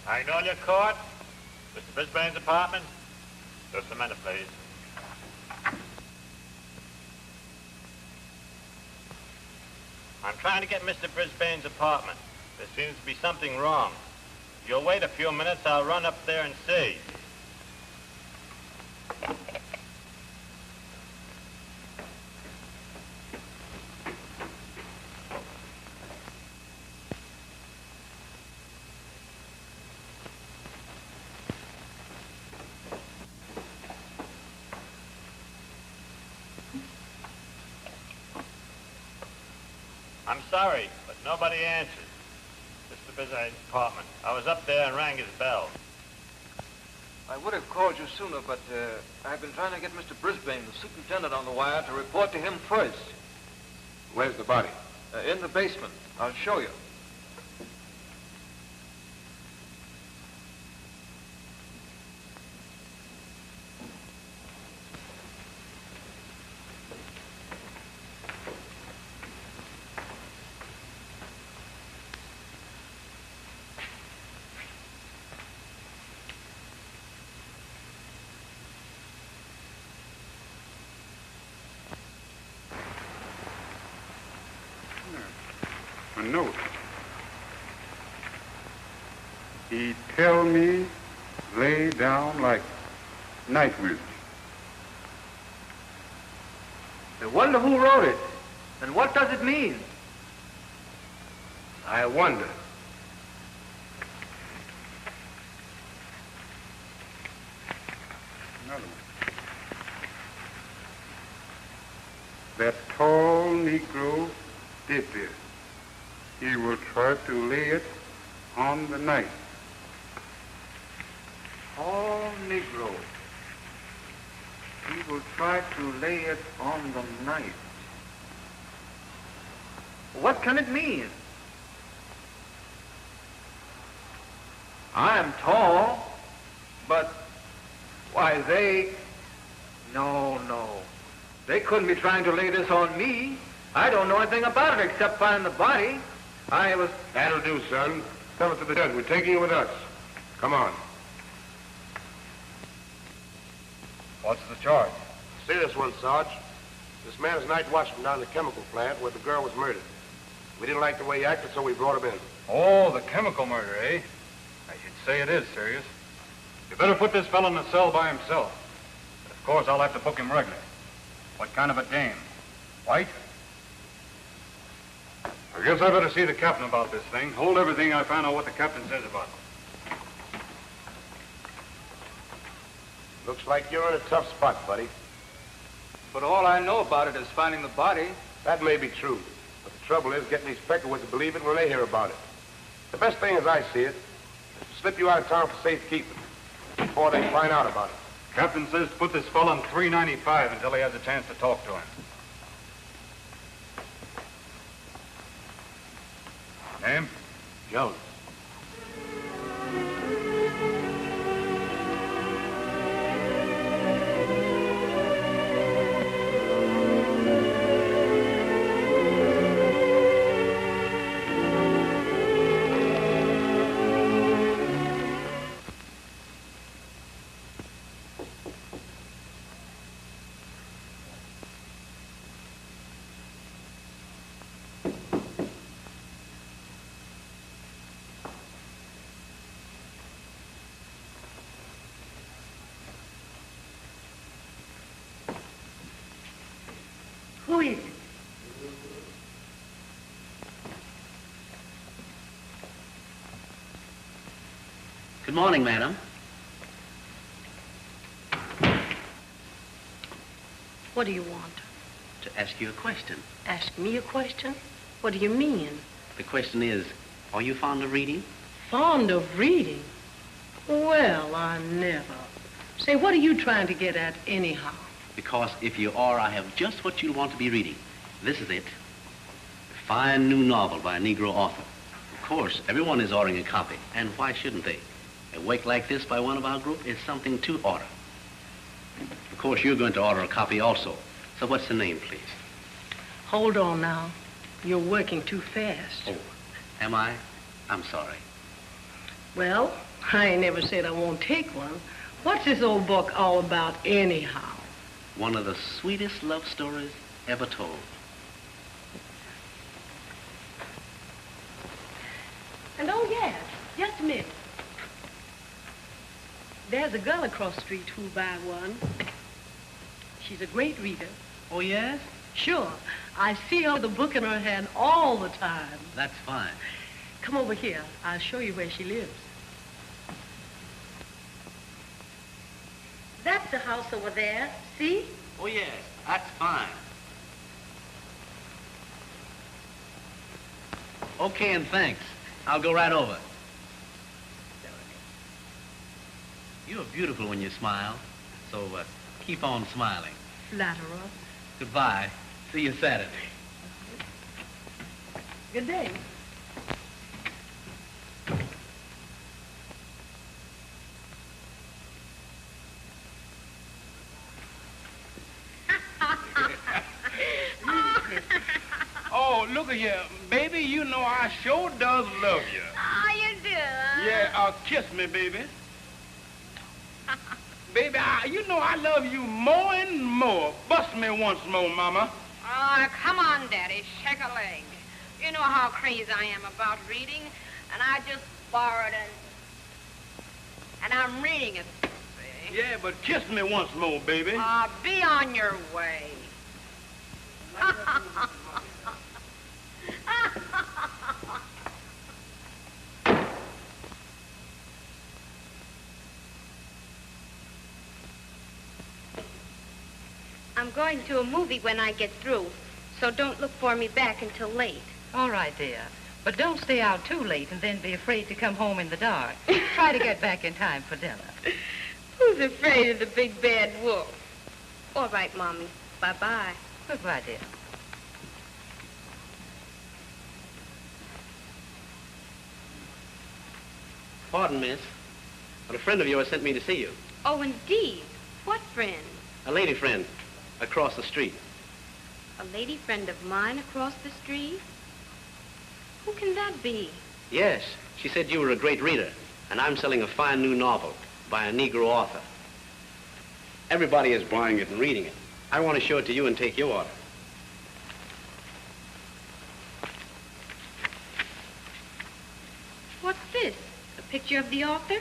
Are you on your court? Mr. Brisbane's apartment? Just a minute, please. I'm trying to get Mr. Brisbane's apartment. There seems to be something wrong. If you'll wait a few minutes, I'll run up there and see. I'm sorry, but nobody answered. Mr. Brisbane's apartment. I was up there and rang his bell. I would have called you sooner, but I've been trying to get Mr. Brisbane, the superintendent, on the wire to report to him first. Where's the body? In the basement. I'll show you. A note. He tell me lay down like night wind. I wonder who wrote it, and what does it mean? I wonder. Another one. That tall Negro did this. He will try to lay it on the night. Tall Negro. He will try to lay it on the night. What can it mean? I'm tall, but why no. They couldn't be trying to lay this on me. I don't know anything about it except find the body. That'll do, son. Tell it to the judge. We're taking you with us. Come on. What's the charge? See this one, Sarge. This man is night watchman down at the chemical plant where the girl was murdered. We didn't like the way he acted, so we brought him in. Oh, the chemical murder, eh? I should say it is serious. You better put this fellow in the cell by himself. But of course, I'll have to book him regular. What kind of a dame? White? I guess I better see the captain about this thing. Hold everything I find out what the captain says about it. Looks like you're in a tough spot, buddy. But all I know about it is finding the body. That may be true. But the trouble is getting these Peckerwoods to believe it when they hear about it. The best thing, as I see it, is slip you out of town for safekeeping before they find out about it. Captain says to put this fellow on $3.95 until he has a chance to talk to him. Name? Jones. Who is it? Good morning, madam. What do you want? To ask you a question. Ask me a question? What do you mean? The question is, are you fond of reading? Fond of reading? Well, I never. Say, what are you trying to get at anyhow? Because if you are, I have just what you'll want to be reading. This is it. A fine new novel by a Negro author. Of course, everyone is ordering a copy, and why shouldn't they? A work like this by one of our group is something to order. Of course, you're going to order a copy also. So what's the name, please? Hold on now. You're working too fast. Oh, am I? I'm sorry. Well, I ain't never said I won't take one. What's this old book all about anyhow? One of the sweetest love stories ever told. And oh, yes, just a minute. There's a girl across the street who'll buy one. She's a great reader. Oh, yes? Sure. I see her with a book in her hand all the time. That's fine. Come over here. I'll show you where she lives. That's the house over there. See? Oh, yes, that's fine. Okay, and thanks. I'll go right over. You're beautiful when you smile, so keep on smiling. Flatterer. Goodbye. See you Saturday. Good day. Oh, look at here. Baby, you know I sure does love you. Oh, you do, huh? Yeah, kiss me, baby. Baby, you know I love you more and more. Bust me once more, Mama. Oh, come on, Daddy. Shake a leg. You know how crazy I am about reading, and I just borrowed and I'm reading it. See? Yeah, but kiss me once more, baby. Be on your way. I'm going to a movie when I get through, so don't look for me back until late. All right, dear. But don't stay out too late and then be afraid to come home in the dark. Try to get back in time for dinner. Who's afraid of the big bad wolf? All right, Mommy. Bye-bye. Goodbye, dear. Pardon, miss, but a friend of yours sent me to see you. Oh, indeed. What friend? A lady friend across the street. A lady friend of mine across the street? Who can that be? Yes, she said you were a great reader, and I'm selling a fine new novel by a Negro author. Everybody is buying it and reading it. I want to show it to you and take your order. What's this? A picture of the author?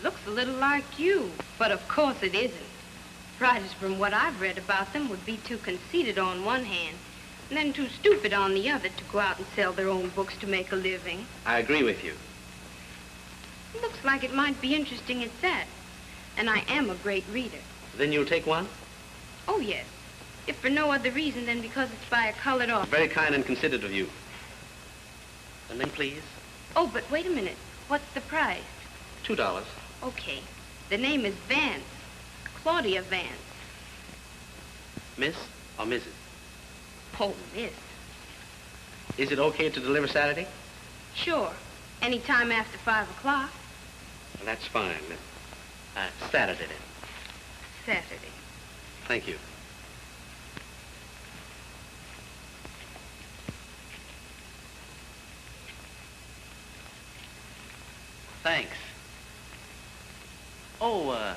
Looks a little like you, but of course it isn't. Writers, from what I've read about them, would be too conceited on one hand, and then too stupid on the other to go out and sell their own books to make a living. I agree with you. It looks like it might be interesting at that. And I am a great reader. Then you'll take one? Oh, yes. If for no other reason than because it's by a colored author. Very kind and considerate of you. The name, please? Oh, but wait a minute. What's the price? $2. Okay. The name is Vance. Claudia Vance. Miss or Mrs.? Oh, Miss. Is it okay to deliver Saturday? Sure. Any time after 5 o'clock. Well, that's fine. Saturday then. Saturday. Thank you. Thanks. Oh,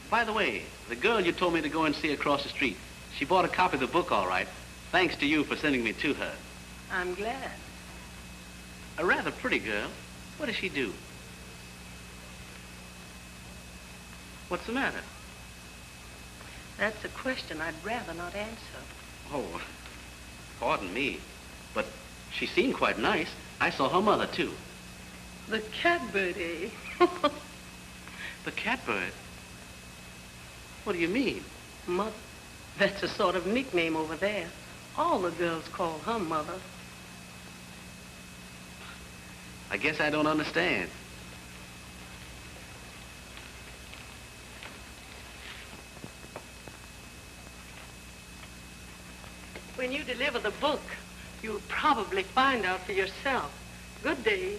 by the way, the girl you told me to go and see across the street, she bought a copy of the book all right. Thanks to you for sending me to her. I'm glad. A rather pretty girl. What does she do? What's the matter? That's a question I'd rather not answer. Oh, pardon me, but she seemed quite nice. I saw her mother, too. The catbird, eh? The catbird? What do you mean? Mother. That's a sort of nickname over there. All the girls call her mother. I guess I don't understand. When you deliver the book, you'll probably find out for yourself. Good day.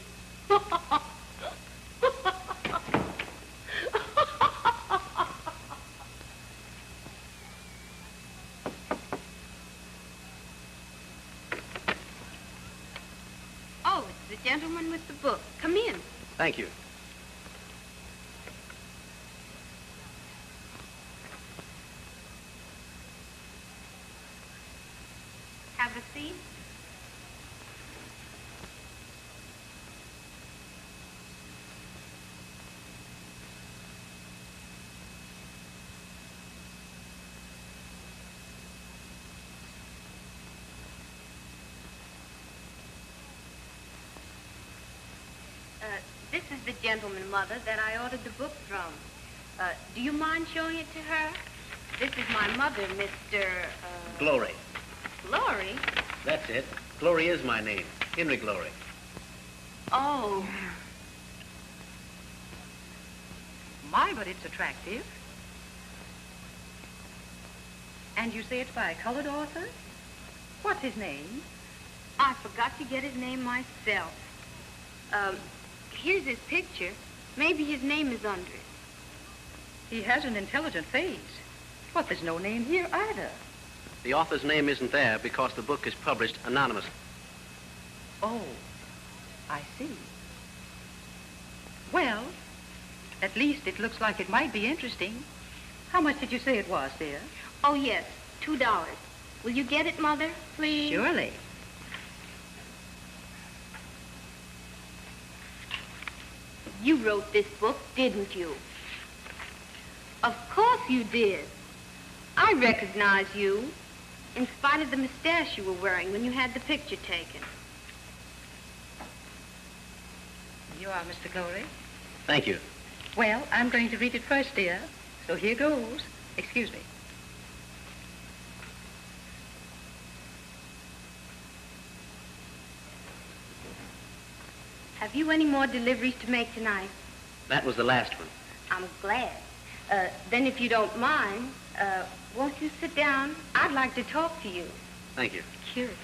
Oh, it's the gentleman with the book. Come in. Thank you. Have a seat. This is the gentleman, Mother, that I ordered the book from. Do you mind showing it to her? This is my mother, Mr. Glory. Glory? That's it. Glory is my name. Henry Glory. Oh. My, but it's attractive. And you say it's by a colored author? What's his name? I forgot to get his name myself. Here's his picture. Maybe his name is under it. He has an intelligent face. But there's no name here either. The author's name isn't there because the book is published anonymously. Oh, I see. Well, at least it looks like it might be interesting. How much did you say it was, dear? Oh, yes, $2. Will you get it, Mother, please? Surely. You wrote this book, didn't you? Of course you did. I recognize you, in spite of the mustache you were wearing when you had the picture taken. You are Mr. Glory? Thank you. Well, I'm going to read it first, dear. So here goes. Excuse me. Have you any more deliveries to make tonight? That was the last one. I'm glad. Then if you don't mind, won't you sit down? I'd like to talk to you. Thank you. Curious.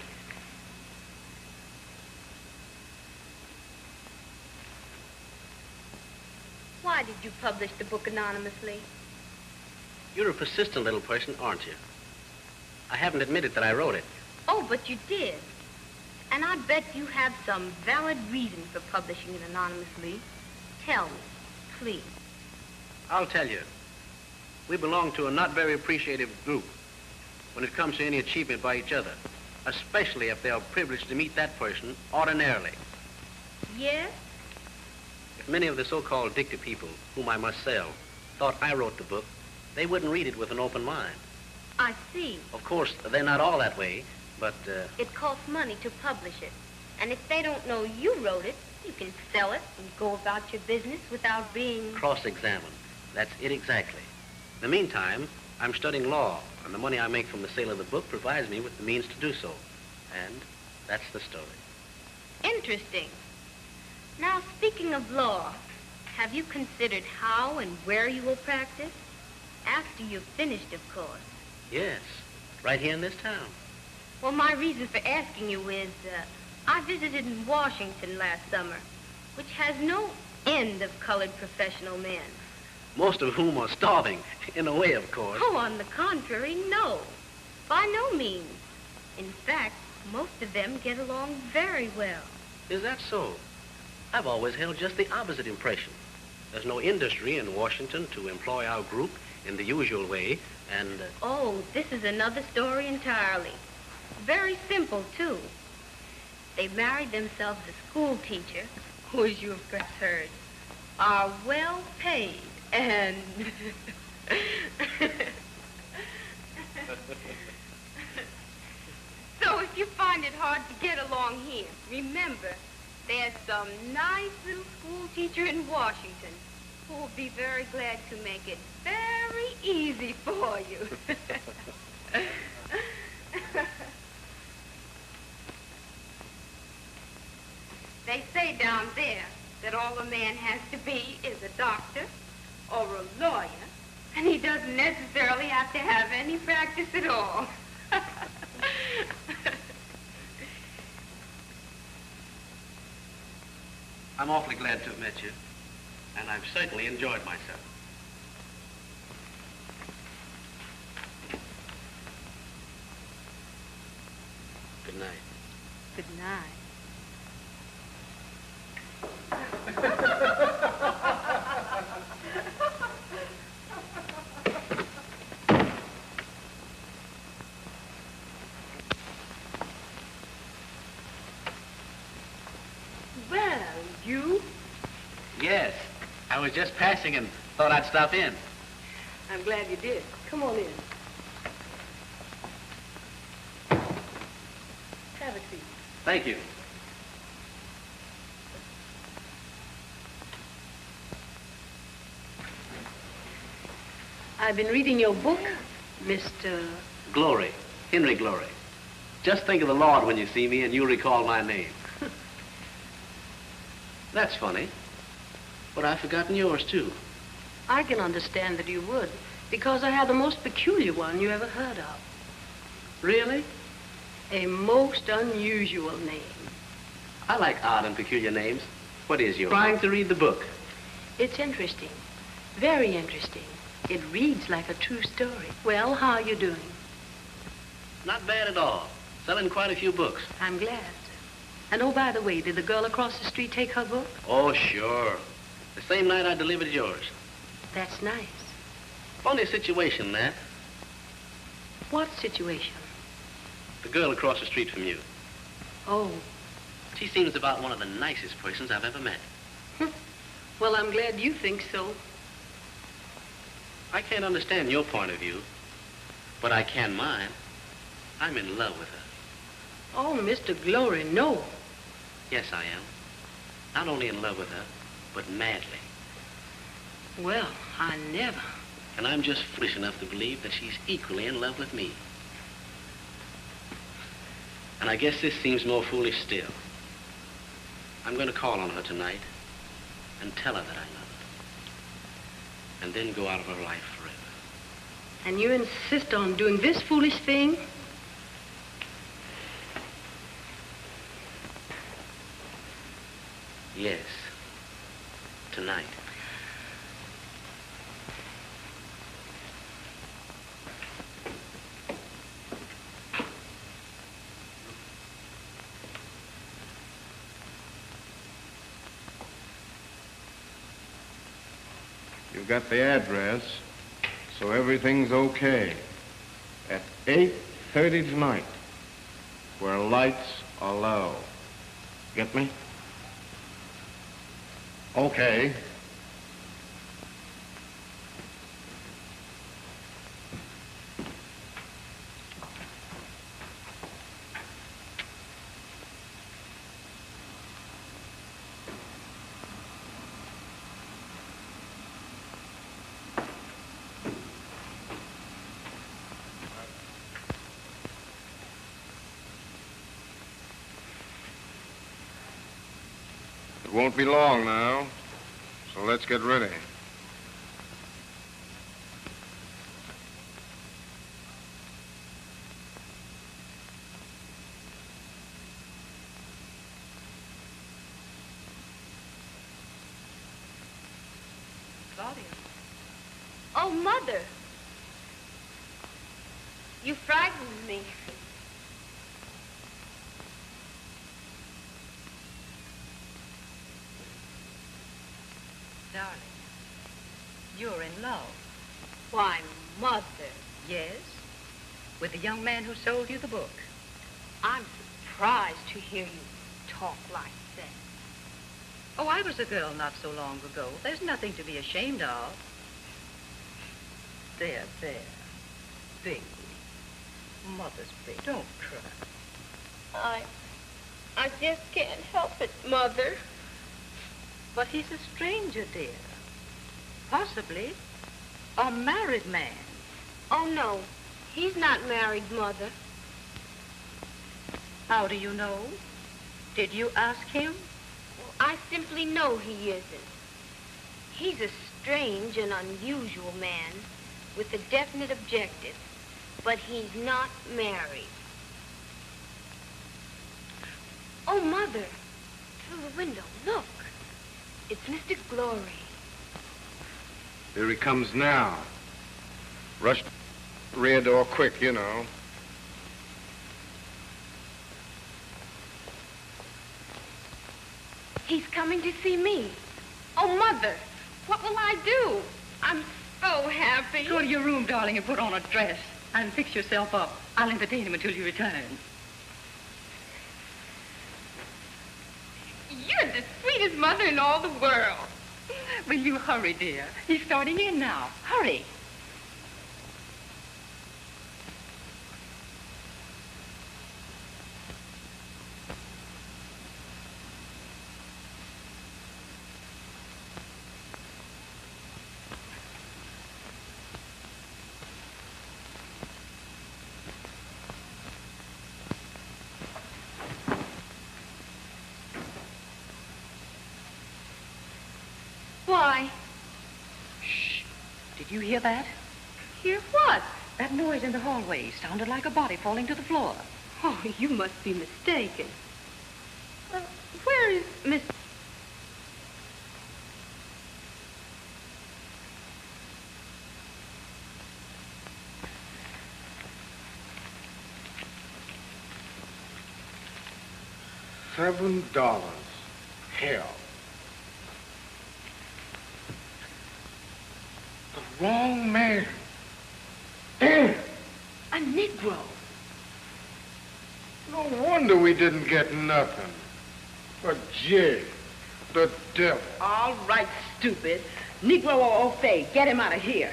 Why did you publish the book anonymously? You're a persistent little person, aren't you? I haven't admitted that I wrote it. Oh, but you did. And I bet you have some valid reason for publishing it anonymously. Tell me, please. I'll tell you. We belong to a not very appreciative group when it comes to any achievement by each other, especially if they are privileged to meet that person ordinarily. Yes? If many of the so-called dicta people, whom I must sell, thought I wrote the book, they wouldn't read it with an open mind. I see. Of course, they're not all that way, but, It costs money to publish it. And if they don't know you wrote it, you can sell it and go about your business without being... cross-examined. That's it exactly. In the meantime, I'm studying law, and the money I make from the sale of the book provides me with the means to do so. And that's the story. Interesting. Now, speaking of law, have you considered how and where you will practice? After you've finished, of course. Yes, right here in this town. Well, my reason for asking you is, I visited in Washington last summer, which has no end of colored professional men. Most of whom are starving, in a way, of course. Oh, on the contrary, no. By no means. In fact, most of them get along very well. Is that so? I've always held just the opposite impression. There's no industry in Washington to employ our group in the usual way, and... Oh, this is another story entirely. Very simple, too. They married themselves a school teacher, who, as you have perhaps heard, are well paid and... So if you find it hard to get along here, remember, there's some nice little school teacher in Washington who will be very glad to make it very easy for you. They say down there that all a man has to be is a doctor or a lawyer, and he doesn't necessarily have to have any practice at all. I'm awfully glad to have met you, and I've certainly enjoyed myself. Good night. Good night. Well, you? Yes, I was just passing and thought I'd stop in. I'm glad you did. Come on in. Have a seat. Thank you. I've been reading your book, Mr. Glory, Henry Glory. Just think of the Lord when you see me and you'll recall my name. That's funny, but I've forgotten yours, too. I can understand that you would, because I have the most peculiar one you ever heard of. Really? A most unusual name. I like odd and peculiar names. What is yours? Trying to read the book. It's interesting. Very interesting. It reads like a true story. Well, how are you doing? Not bad at all. Selling quite a few books. I'm glad. And oh, by the way, did the girl across the street take her book? Oh, sure. The same night I delivered yours. That's nice. Funny situation, that. What situation? The girl across the street from you. Oh. She seems about one of the nicest persons I've ever met. Well, I'm glad you think so. I can't understand your point of view, but I can mine. I'm in love with her. Oh, Mr. Glory, no. Yes, I am. Not only in love with her, but madly. Well, I never. And I'm just foolish enough to believe that she's equally in love with me. And I guess this seems more foolish still. I'm going to call on her tonight and tell her that I love her. And then go out of her life forever. And you insist on doing this foolish thing? Yes. Tonight. You've got the address, so everything's okay. At 8:30 tonight, where lights are low. Get me? Okay. It won't be long now, so let's get ready. Claudia. Oh, Mother. You frightened me. Darling, you're in love. Why, Mother. Yes? With the young man who sold you the book. I'm surprised to hear you talk like that. Oh, I was a girl not so long ago. There's nothing to be ashamed of. There, baby. Mother's baby. Don't cry. I just can't help it, Mother. But he's a stranger, dear. Possibly a married man. Oh, no. He's not married, Mother. How do you know? Did you ask him? Well, I simply know he isn't. He's a strange and unusual man with a definite objective, but he's not married. Oh, Mother, through the window, look. It's Mr. Glory. Here he comes now. Rush rear door quick, you know. He's coming to see me. Oh, Mother, what will I do? I'm so happy. Go to your room, darling, and put on a dress. And fix yourself up. I'll entertain him until you return. You're the sweetest mother in all the world. Will you hurry, dear? He's starting in now. Hurry. Why? Shh. Did you hear that? Hear what? That noise in the hallway sounded like a body falling to the floor. Oh, you must be mistaken. Where is Miss... $7. Hell. The wrong man. Damn. A Negro. No wonder we didn't get nothing. But Jay, the devil. All right, stupid. Negro or au fait, get him out of here.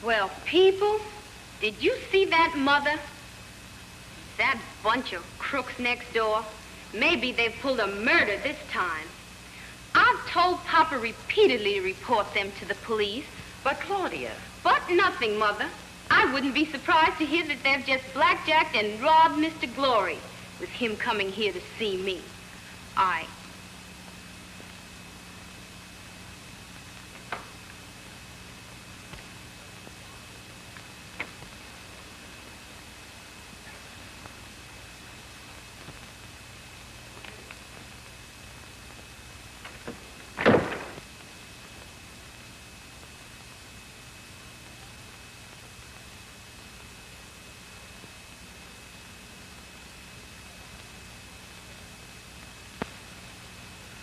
Well, people, did you see that, Mother? That bunch of crooks next door? Maybe they've pulled a murder this time. I've told Papa repeatedly to report them to the police. But, Claudia... But nothing, Mother. I wouldn't be surprised to hear that they've just blackjacked and robbed Mr. Glory, with him coming here to see me.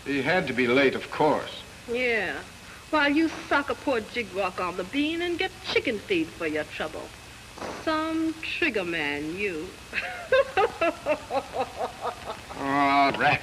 He had to be late, of course. Yeah. While you sock a poor jigwalk on the bean and get chicken feed for your trouble. Some trigger man, you. Oh, rats.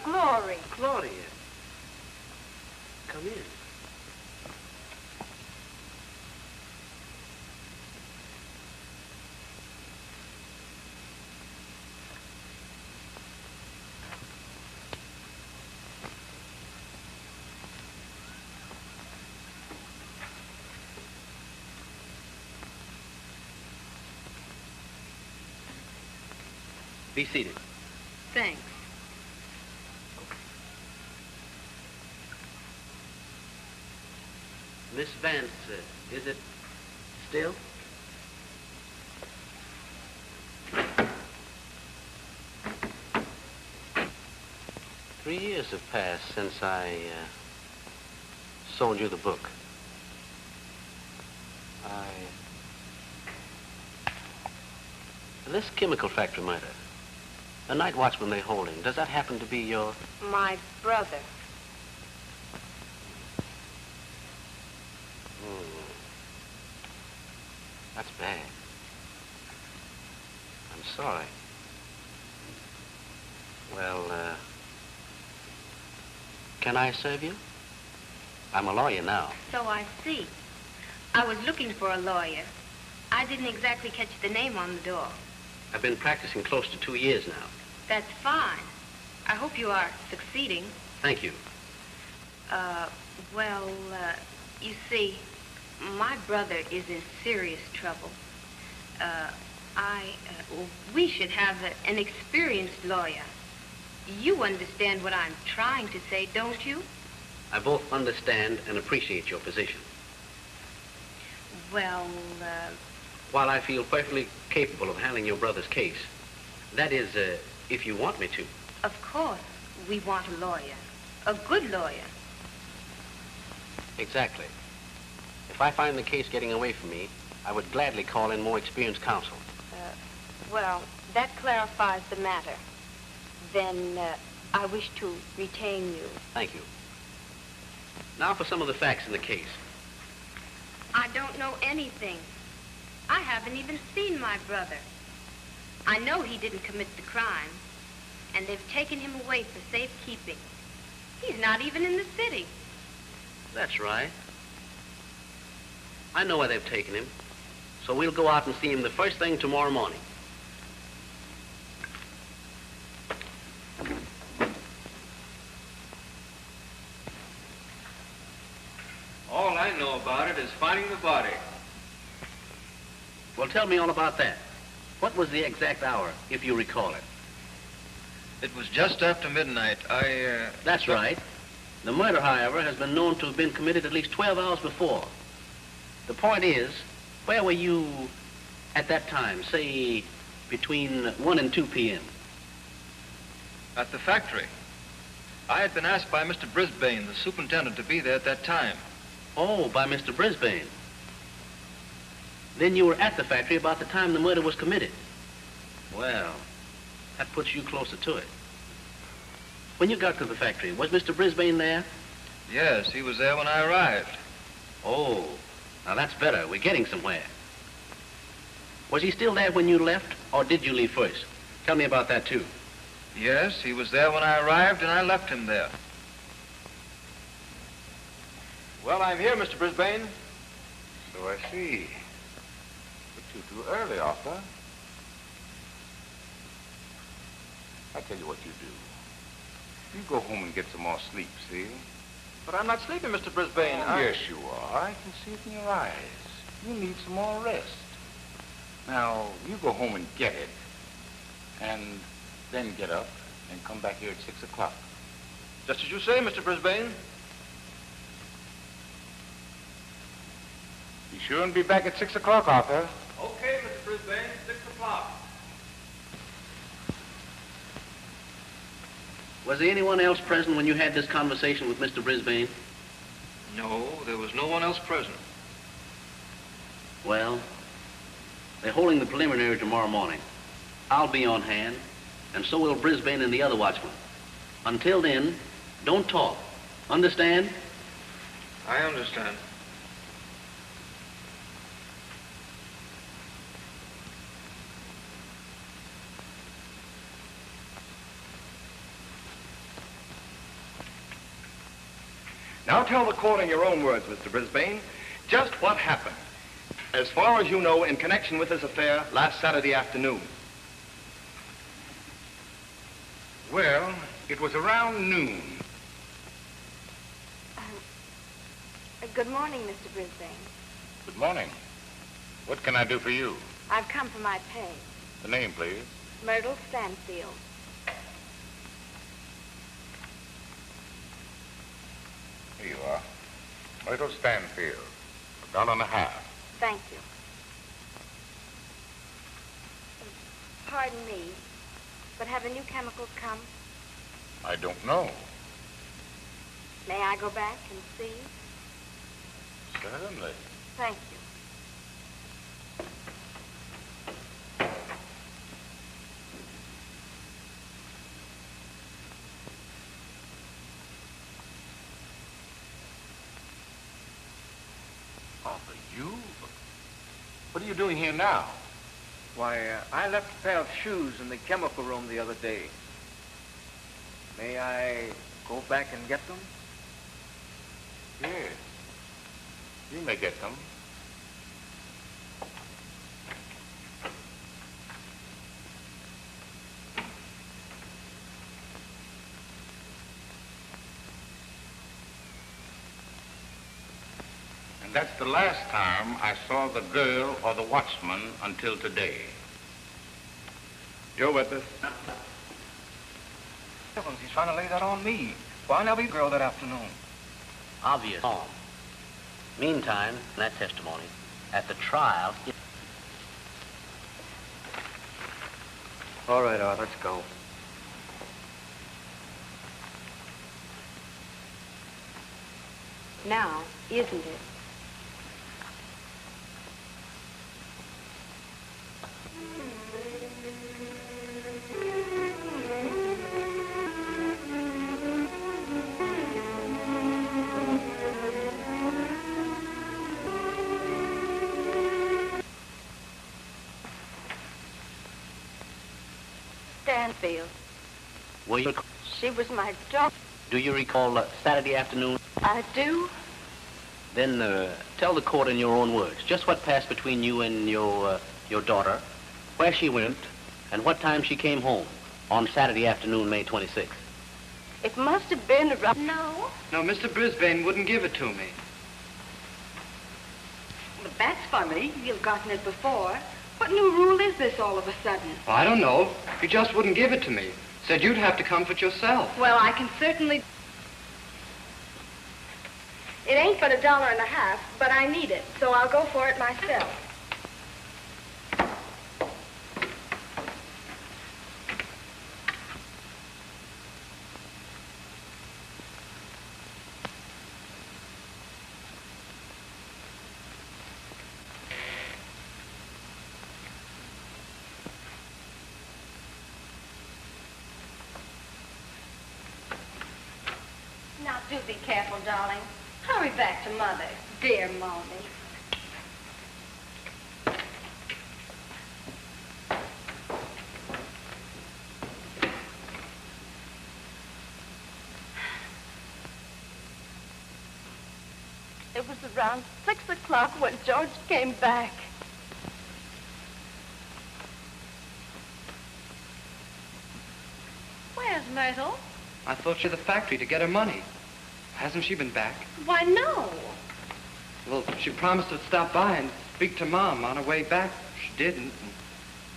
glory. Claudia, come in. Be seated. Thanks. Miss Vance, is it still? Three years have passed since I sold you the book. This chemical factory murder, the night watchman they're holding, does that happen to be your... My brother. That's bad. I'm sorry. Well, can I serve you? I'm a lawyer now. So I see. I was looking for a lawyer. I didn't exactly catch the name on the door. I've been practicing close to 2 years now. That's fine. I hope you are succeeding. Thank you. Well, you see, my brother is in serious trouble. We should have an experienced lawyer. You understand what I'm trying to say, don't you? I both understand and appreciate your position. Well, While I feel perfectly capable of handling your brother's case, that is, if you want me to. Of course, we want a lawyer. A good lawyer. Exactly. If I find the case getting away from me, I would gladly call in more experienced counsel. Well, that clarifies the matter. Then I wish to retain you. Thank you. Now for some of the facts in the case. I don't know anything. I haven't even seen my brother. I know he didn't commit the crime, and they've taken him away for safekeeping. He's not even in the city. That's right. I know where they've taken him, so we'll go out and see him the first thing tomorrow morning. All I know about it is finding the body. Well, tell me all about that. What was the exact hour, if you recall it? It was just after midnight. That's right. The murder, however, has been known to have been committed at least 12 hours before. The point is, where were you at that time, say, between 1 and 2 p.m.? At the factory. I had been asked by Mr. Brisbane, the superintendent, to be there at that time. Oh, by Mr. Brisbane. Then you were at the factory about the time the murder was committed. Well, that puts you closer to it. When you got to the factory, was Mr. Brisbane there? Yes, he was there when I arrived. Oh, now that's better. We're getting somewhere. Was he still there when you left, or did you leave first? Tell me about that, too. Yes, he was there when I arrived, and I left him there. Well, I'm here, Mr. Brisbane. So I see. But you're too early, Arthur. I tell you what you do. You go home and get some more sleep, see? But I'm not sleeping, Mr. Brisbane. Oh, yes, you are. I can see it in your eyes. You need some more rest. Now, you go home and get it. And then get up and come back here at 6 o'clock. Just as you say, Mr. Brisbane. Be sure and be back at 6 o'clock, Arthur. Okay, Mr. Brisbane, 6 o'clock. Was there anyone else present when you had this conversation with Mr. Brisbane? No, there was no one else present. Well, they're holding the preliminary tomorrow morning. I'll be on hand, and so will Brisbane and the other watchman. Until then, don't talk. Understand? I understand. tell the court in your own words, Mr. Brisbane, just what happened, as far as you know, in connection with this affair last Saturday afternoon. Well, it was around noon. Good morning, Mr. Brisbane. Good morning. What can I do for you? I've come for my pay. The name, please. Myrtle Stanfield. Here you are. Micheaux Stanfield. $1.50. Thank you. Pardon me, but have the new chemicals come? I don't know. May I go back and see? Certainly. Thank you. Arthur, you? What are you doing here now? Why, I left a pair of shoes in the chemical room the other day. May I go back and get them? Yes. You may get them. And that's the last time I saw the girl or the watchman until today. Your witness. He's trying to lay that on me. Why never be girl that afternoon? Obvious harm. Meantime, that testimony, at the trial... All right, Art, let's go. Now, isn't it? Stanfield. Were you... She was my daughter. Do you recall Saturday afternoon? I do. Then tell the court in your own words just what passed between you and your daughter, where she went, and what time she came home on Saturday afternoon, May 26th. It must have been around... No. No, Mr. Brisbane wouldn't give it to me. But that's funny. You've gotten it before. What new rule is this all of a sudden? Well, I don't know. He just wouldn't give it to me. Said you'd have to comfort yourself. Well, I can certainly... It ain't but $1.50, but I need it, so I'll go for it myself. Now, do be careful, darling. Hurry back to Mother. Dear Mommy. It was around 6 o'clock when George came back. Where's Myrtle? I thought she was at the factory to get her money. Hasn't she been back? Why, no. Well, she promised to stop by and speak to Mom on her way back. She didn't. And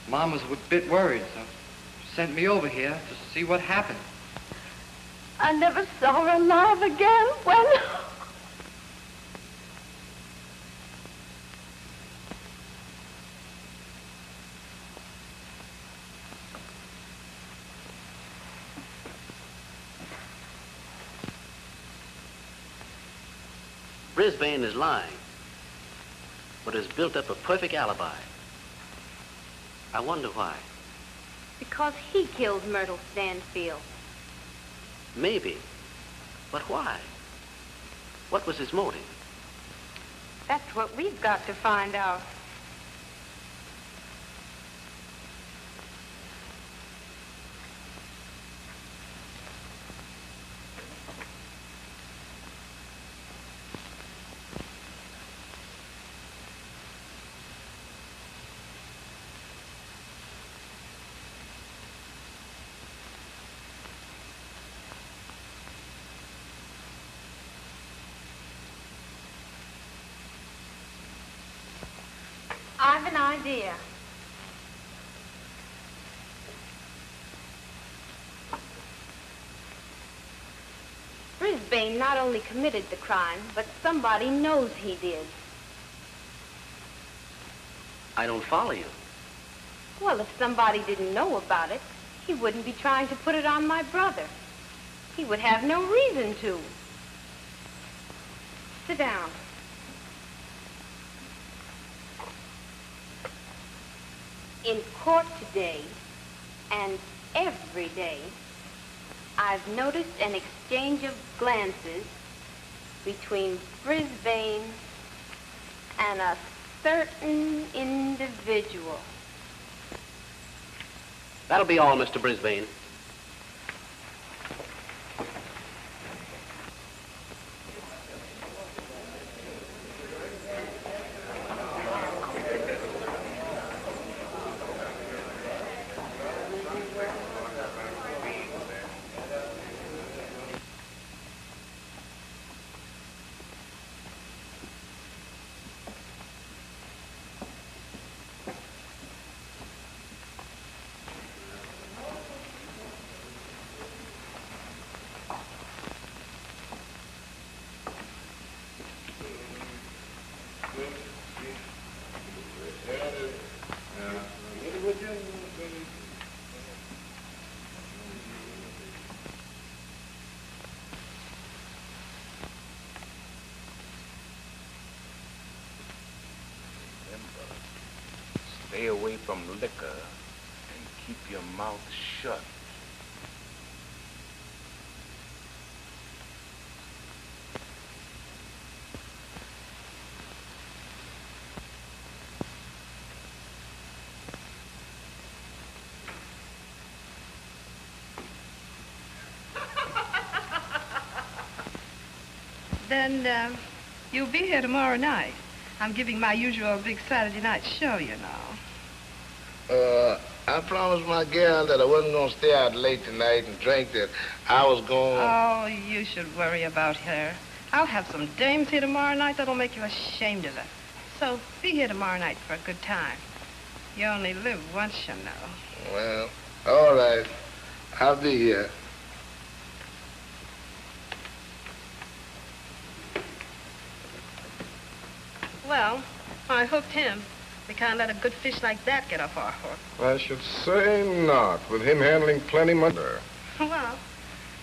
Mom was a bit worried, so she sent me over here to see what happened. I never saw her alive again when... Brisbane is lying, but has built up a perfect alibi. I wonder why. Because he killed Myrtle Stanfield. Maybe, but why? What was his motive? That's what we've got to find out. I've an idea. Brisbane not only committed the crime, but somebody knows he did. I don't follow you. Well, if somebody didn't know about it, he wouldn't be trying to put it on my brother. He would have no reason to. Sit down. In court today, and every day, I've noticed an exchange of glances between Brisbane and a certain individual. That'll be all, Mr. Brisbane. Stay away from liquor and keep your mouth shut. Then, you'll be here tomorrow night. I'm giving my usual big Saturday night show, you know. I promised my gal that I wasn't going to stay out late tonight and drink, that I was going... Oh, you should worry about her. I'll have some dames here tomorrow night that'll make you ashamed of her. So be here tomorrow night for a good time. You only live once, you know. Well, all right. I'll be here. Well, I hooked him. We can't let a good fish like that get off our hook. I should say not, with him handling plenty money. Well,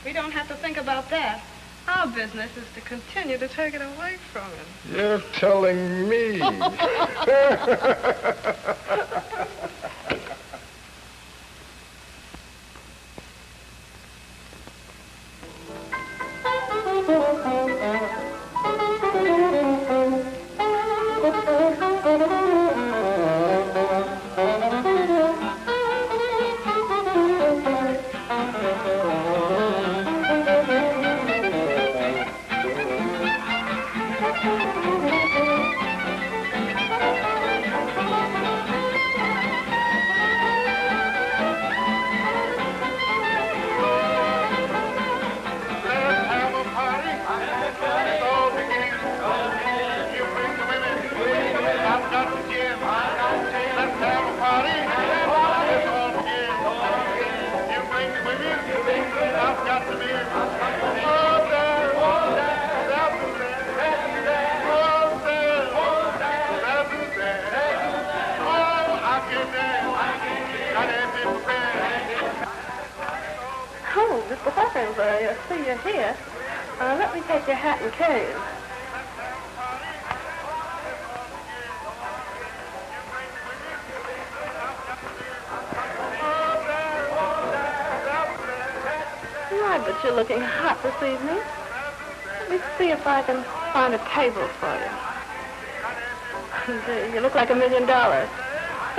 we don't have to think about that. Our business is to continue to take it away from him. You're telling me. Mr. Hockenberry, I see you're here. Let me take your hat and cane. My, but you're looking hot this evening. Let me see if I can find a table for you. You look like $1 million. If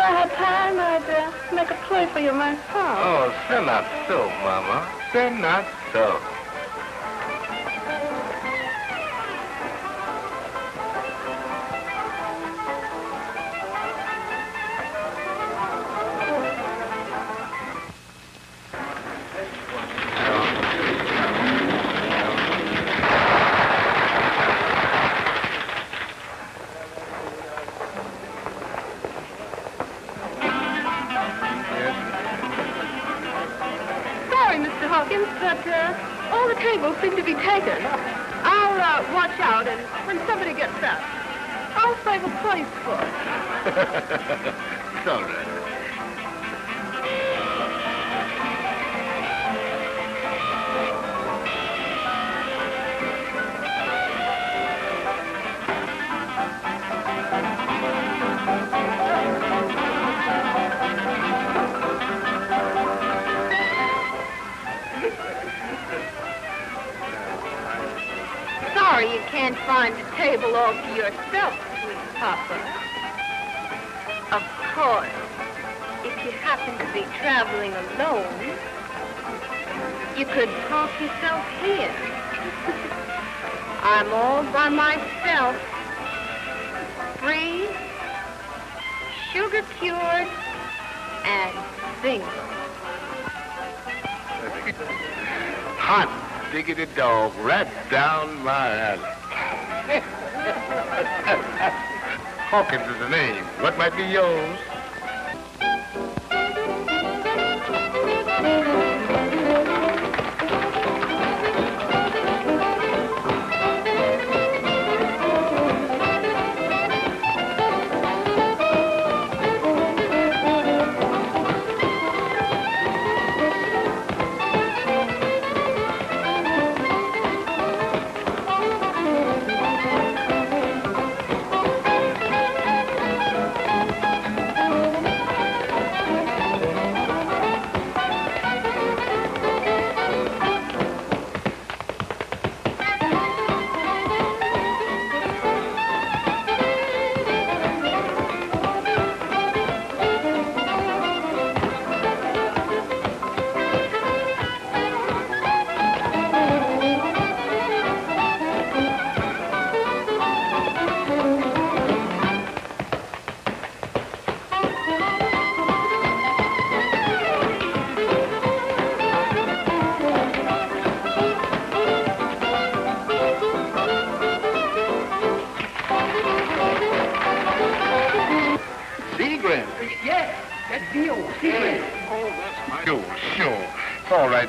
I had time, I'd make a play for you myself. Oh, say not so, Mama. Say not so. but all the tables seem to be taken. I'll watch out, and when somebody gets up, I'll save a place for it. It's all right. Sorry you can't find a table all to yourself, sweet Papa. Of course, if you happen to be traveling alone, you could park yourself here. I'm all by myself, free, sugar-cured, and single. Hot diggity dog, right down my alley. Hawkins is the name. What might be yours?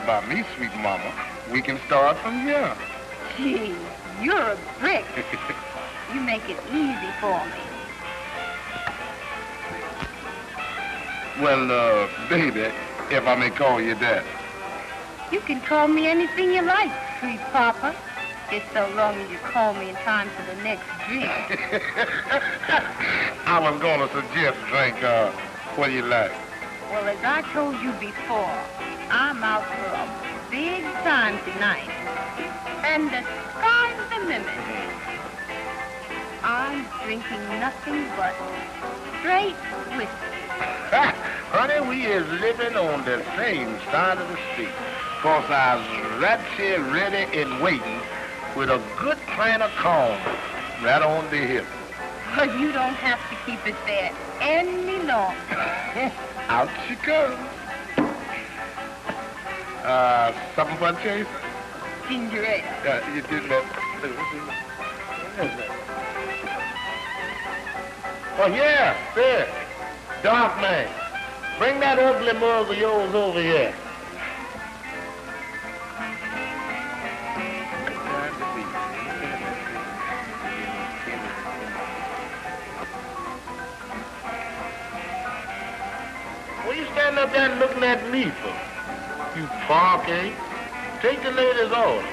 By me, sweet mama. We can start from here. Gee, you're a brick. You make it easy for me. Well, baby, if I may call you that. You can call me anything you like, sweet Papa. Just so long as you call me in time for the next drink. I was going to suggest drink, what do you like? Well, as I told you before, I'm out for a big time tonight. And the sky's the limit. I'm drinking nothing but straight whiskey. Honey, we is living on the same side of the street. 'Cause I was right here ready and waiting with a good pint of corn right on the hip. But you don't have to keep it there any longer. Out she comes. Something for Chase? Ginger ale. You did that. Oh, yeah, there. Dark man. Bring that ugly mug of yours over here. What are you standing up there looking at me for? You parquet. Take the lady's order.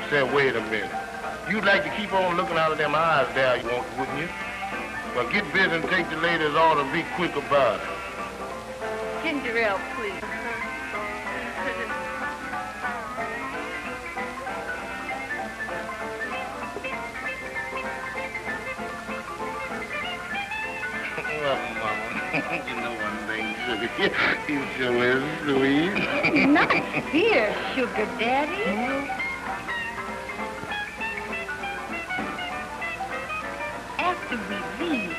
Say, wait a minute. You'd like to keep on looking out of them eyes there, wouldn't you? Well, get busy and take the lady's order and be quick about it. Ginger ale, please. Well, Mama, you know one thing, sugar. You sure is sweet. Not here, Sugar Daddy. After we leave.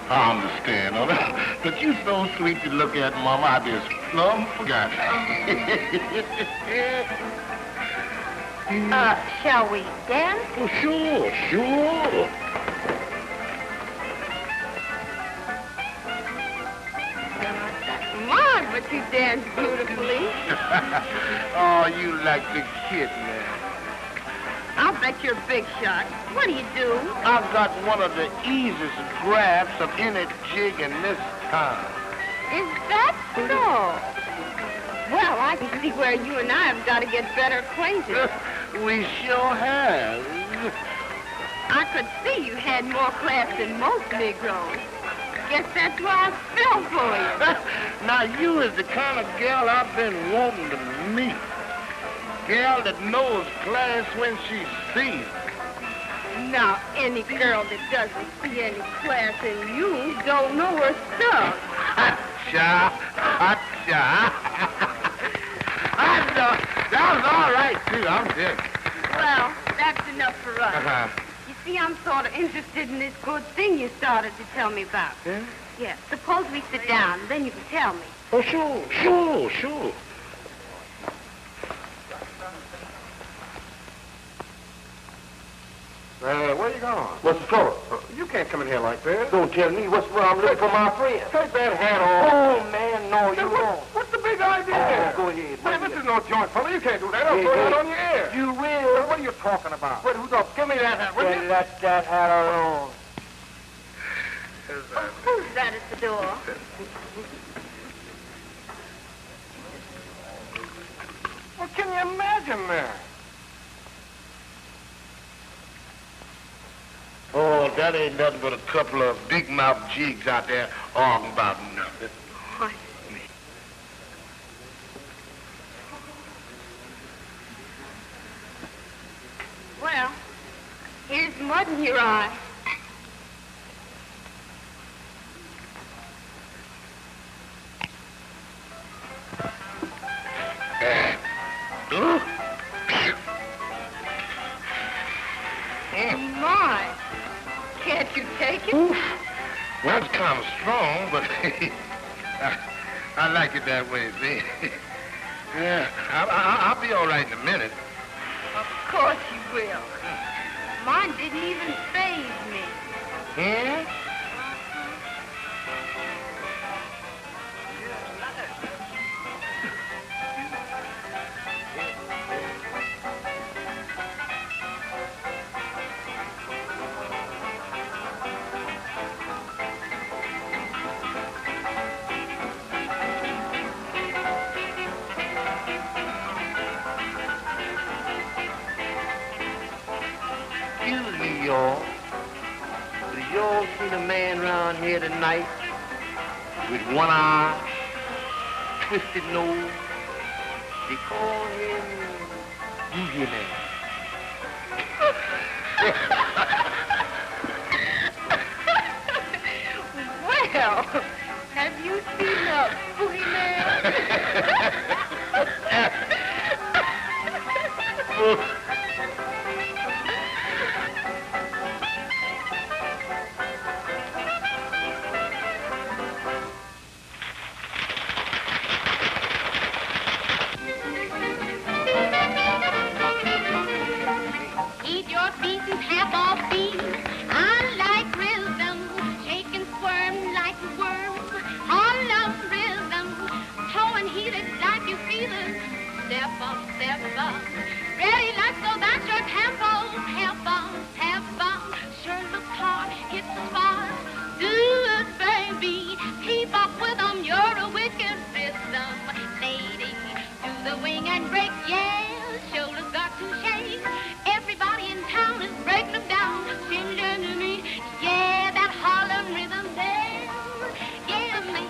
I understand, all right? But you so sweet to look at, Mama, I just plumb forgot. Shall we dance? Oh, sure, sure. Margaret, Dorothy dance beautifully. Oh, you like the kid, man. I'll bet you're a big shot. What do you do? I've got one of the easiest grabs of any jig in this town. Is that so? Well, I can see where you and I have got to get better acquainted. We sure have. I could see you had more class than most Negroes. Guess that's why I fell for you. Now, you is the kind of girl I've been wanting to meet. Girl that knows class when she sees it. Now, any girl that doesn't see any class in you don't know her stuff. Cha, cha. That was all right, too. I'm good. Well, that's enough for us. You see, I'm sort of interested in this good thing you started to tell me about. Yeah? Yeah. Suppose we sit down, then you can tell me. Oh, sure. Where you going? What's the trouble? You can't come in here like this. Don't tell me what's wrong. I'm looking for my friend. Take that hat off. Oh, man, no, you won't. What's the big idea? Oh, go ahead. Man, this is no joint, fella. You can't do that. I'll throw that on your ear. You will. What are you talking about? Wait, who's up? Give me that hat, will you? Let that hat alone. Who's that at the door? What can you imagine there? Oh, that ain't nothing but a couple of big-mouth jigs out there arguing about nothing. What? Well, here's mud in your eye. My. Can't you take it? Oof. Well, it's kind of strong, but I like it that way, see? Yeah, I'll be all right in a minute. Of course you will. Mine didn't even faze me. Hmm? Excuse me, y'all. Do y'all seen a man around here tonight with one eye, twisted nose? They call him Boogie Man. Well, have you seen a Boogie Man? Eat your beef and half off beef. I like rhythm, shake and squirm like a worm. Harlem rhythm, toe and heel it like you feel it. Step up, ready, let's go. That's your tempo. Tempo, sure looks hard, hit the spot. Do it, baby. Keep up with them. You're a wicked rhythm lady. Do the wing and break, yeah. Shoulders got to shake. Everybody in town is breaking them down. Sing to me, yeah, that Harlem rhythm dance. Yeah, man.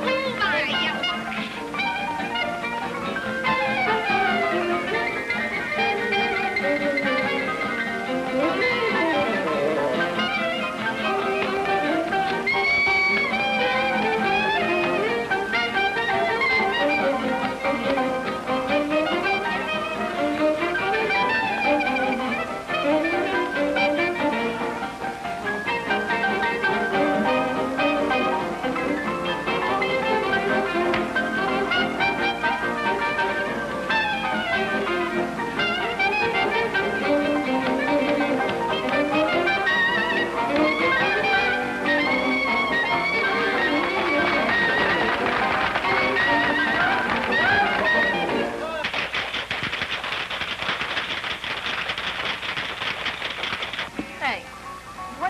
Ooh, my, yeah.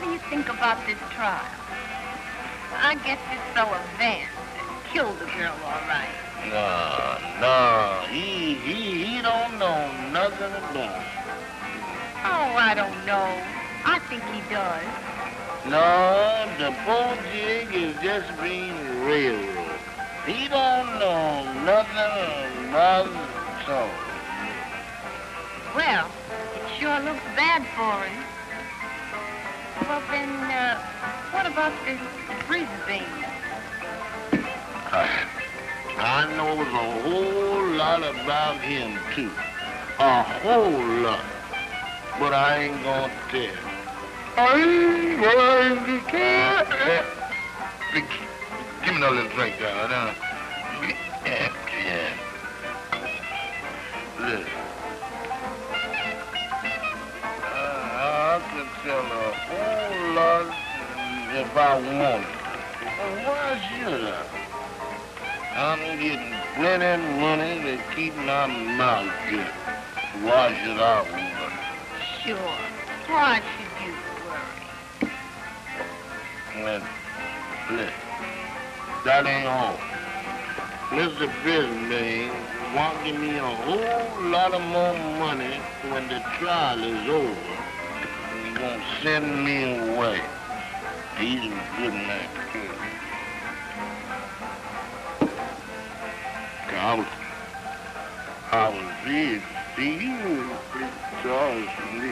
do you think about this trial? I guess this fellow Vance killed the girl all right. No, he don't know nothing about it. Oh, I don't know. I think he does. No, the poor jig is just being railroad. He don't know nothing about it at all. Well, it sure looks bad for him. Well, then, what about this Brisbane? I know a whole lot about him, too. A whole lot. But I ain't gonna tell. I ain't going to tell. Give me another little drink, darling. Listen. I could tell a whole lot if I wanted to. Well, why should I? I'm getting plenty of money to keep my mouth shut. Why should I worry? Sure. Why should you worry? Listen, that ain't all. Mr. Brisbane won't give me a whole lot of more money when the trial is over. He won't send me away. He's a good man, too. I was here to see you. Charles me.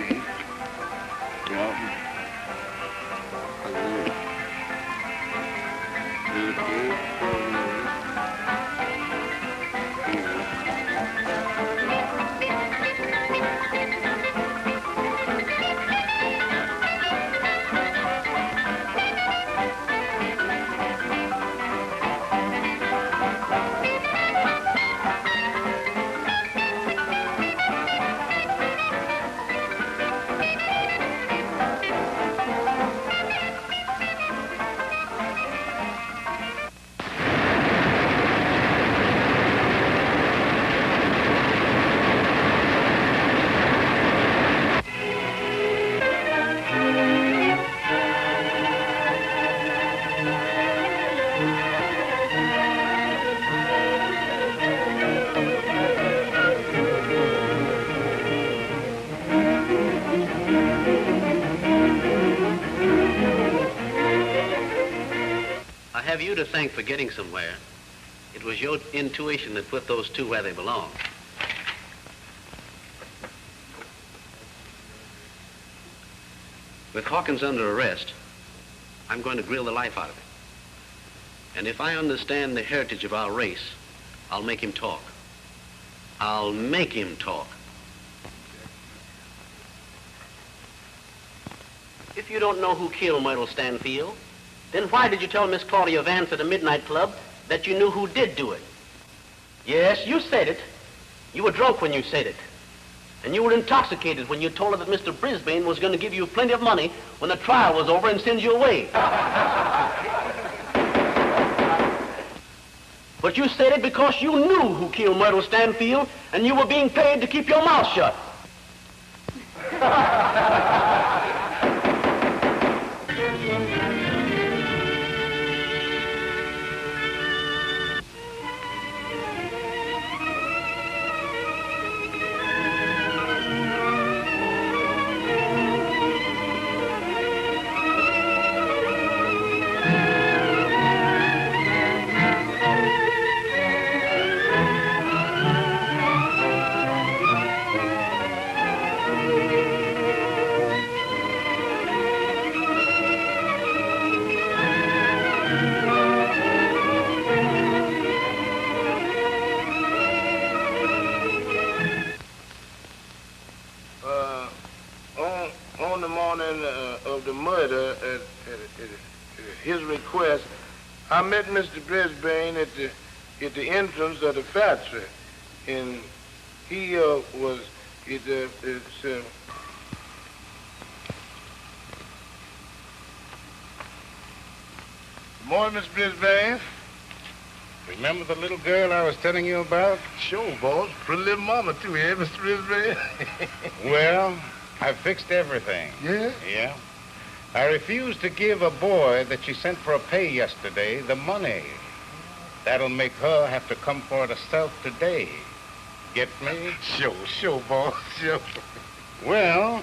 have you to thank for getting somewhere. It was your intuition that put those two where they belong. With Hawkins under arrest, I'm going to grill the life out of him. And if I understand the heritage of our race, I'll make him talk. I'll make him talk. If you don't know who killed Myrtle Stanfield, then why did you tell Miss Claudia Vance at a midnight club that you knew who did do it? Yes, you said it. You were drunk when you said it. And you were intoxicated when you told her that Mr. Brisbane was going to give you plenty of money when the trial was over and send you away. But you said it because you knew who killed Myrtle Stanfield, and you were being paid to keep your mouth shut. On the morning of the murder, at his request, I met Mr. Brisbane at the entrance of the factory, and he was Morning, Miss Brisbane. Remember the little girl I was telling you about? Sure, boss. Pretty little mama, too, eh, Mr. Brisbane? Well, I fixed everything. Yeah? Yeah. I refused to give a boy that she sent for a pay yesterday the money. That'll make her have to come for it herself today. Get me? Sure, boss, sure. Well,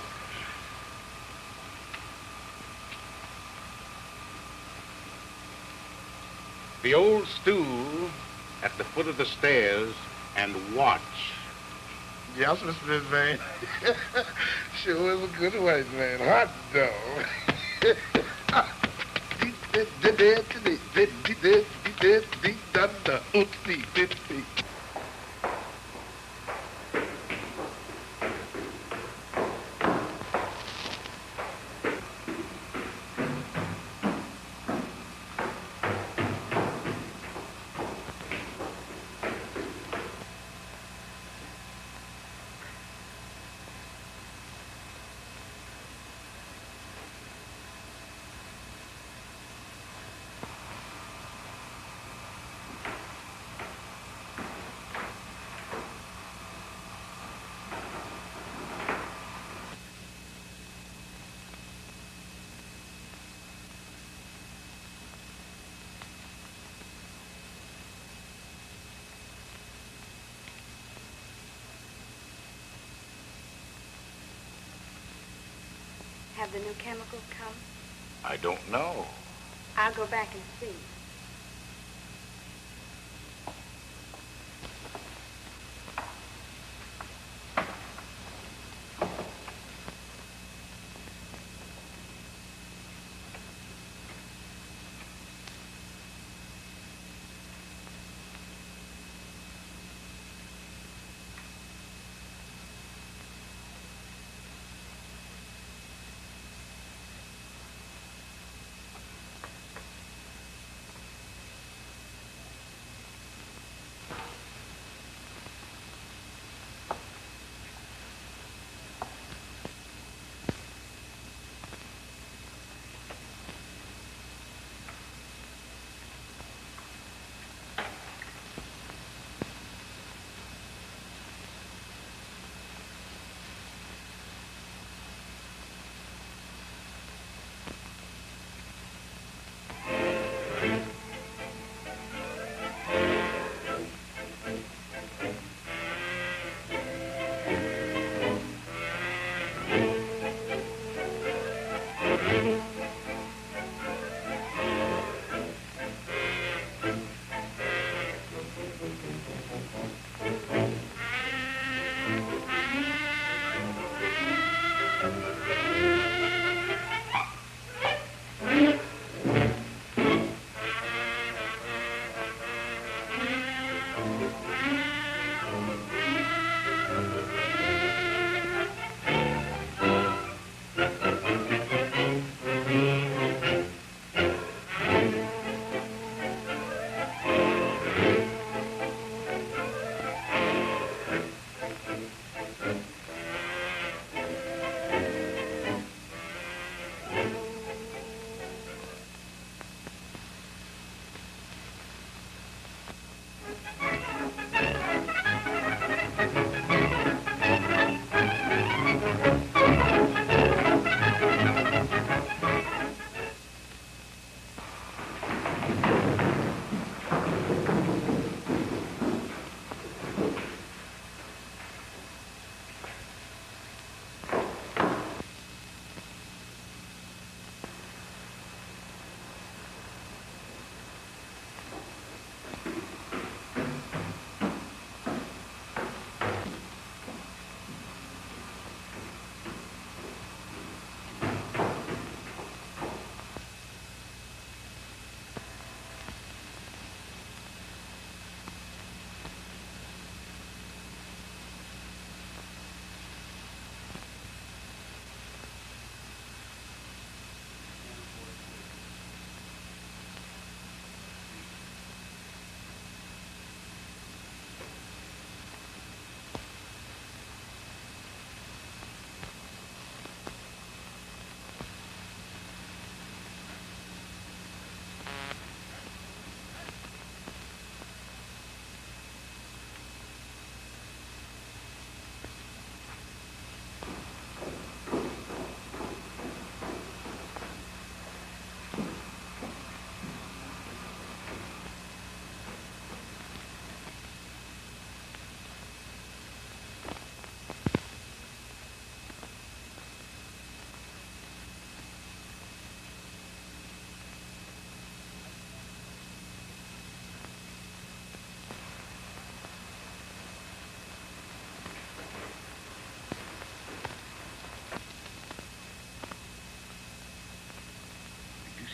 the old stool at the foot of the stairs and watch. Yes, Mr. Brisbane. Sure is a good white man. Hot dog. Have the new chemicals come? I don't know. I'll go back and see.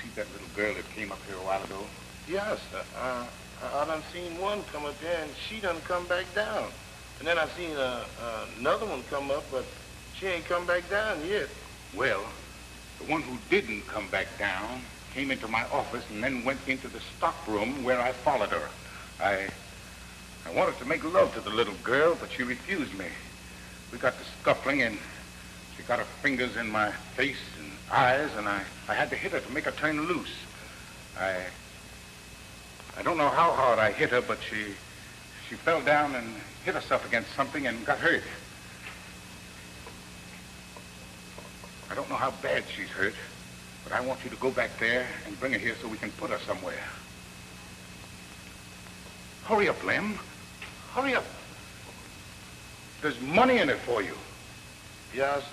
see that little girl that came up here a while ago? Yes, I done seen one come up there, and she done come back down. And then I seen another one come up, but she ain't come back down yet. Well, the one who didn't come back down came into my office and then went into the stock room where I followed her. I wanted to make love to the little girl, but she refused me. We got to scuffling, and she got her fingers in my face and eyes, and I had to hit her to make her turn loose. I don't know how hard I hit her, but she fell down and hit herself against something and got hurt. I don't know how bad she's hurt, but I want you to go back there and bring her here so we can put her somewhere. Hurry up, Lem. Hurry up. There's money in it for you. Yes.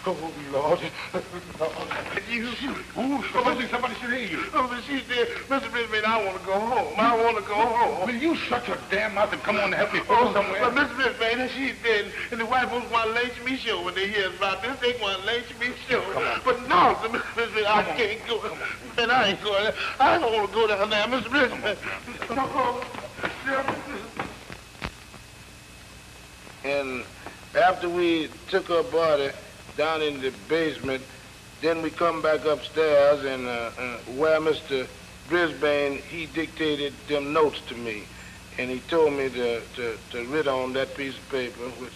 Oh, Lord. You. Somebody should hear you. Oh, but she said, Mr. Brisbane, I want to go home. I want to go home. Will you shut your damn mouth and come on and help me go somewhere? But Mr. Brisbane, she said, and the white folks want to lynch Micheaux when they hear about this. They want to lynch Micheaux. But no, Mr. Brisbane, I can't go. Man, I ain't going. I don't want to go down there, Mr. Brisbane. And after we took her body down in the basement, then we come back upstairs and where Mr. Brisbane, he dictated them notes to me. And he told me to write on that piece of paper, which...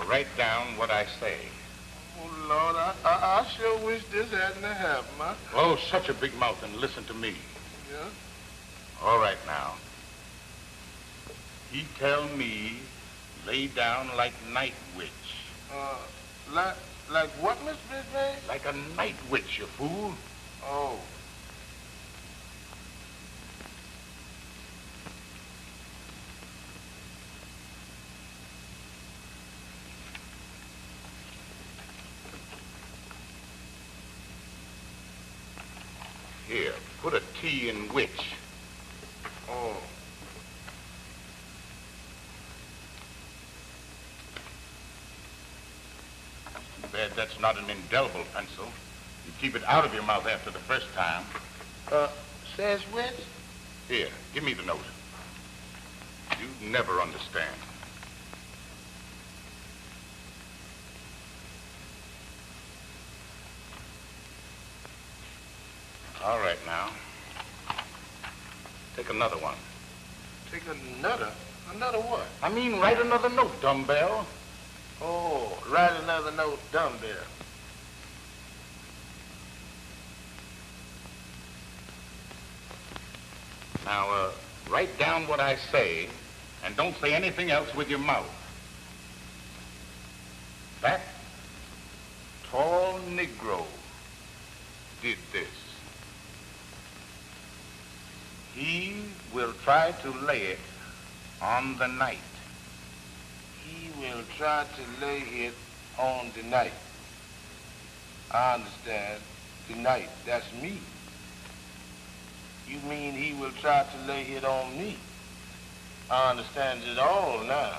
Write down what I say. Oh, Lord, I sure wish this hadn't happened, huh? Oh, shut your big mouth and listen to me. Yeah? All right, now. He tell me, lay down like night witch. Like what, Mr. Brisbane? Like a night witch, you fool. Oh. Here, put a T in witch. Oh. Too bad that's not an indelible pencil. You keep it out of your mouth after the first time. Says which? Here, give me the note. You never understand. All right, now. Take another one. Take another? Another what? I mean, write another note, dumbbell. Oh, write another note, dumbbell. Now, write down what I say, and don't say anything else with your mouth. That tall Negro did this. He will try to lay it on the night. He will try to lay it on the night. I understand. The night, that's me. You mean he will try to lay it on me? I understand it all now.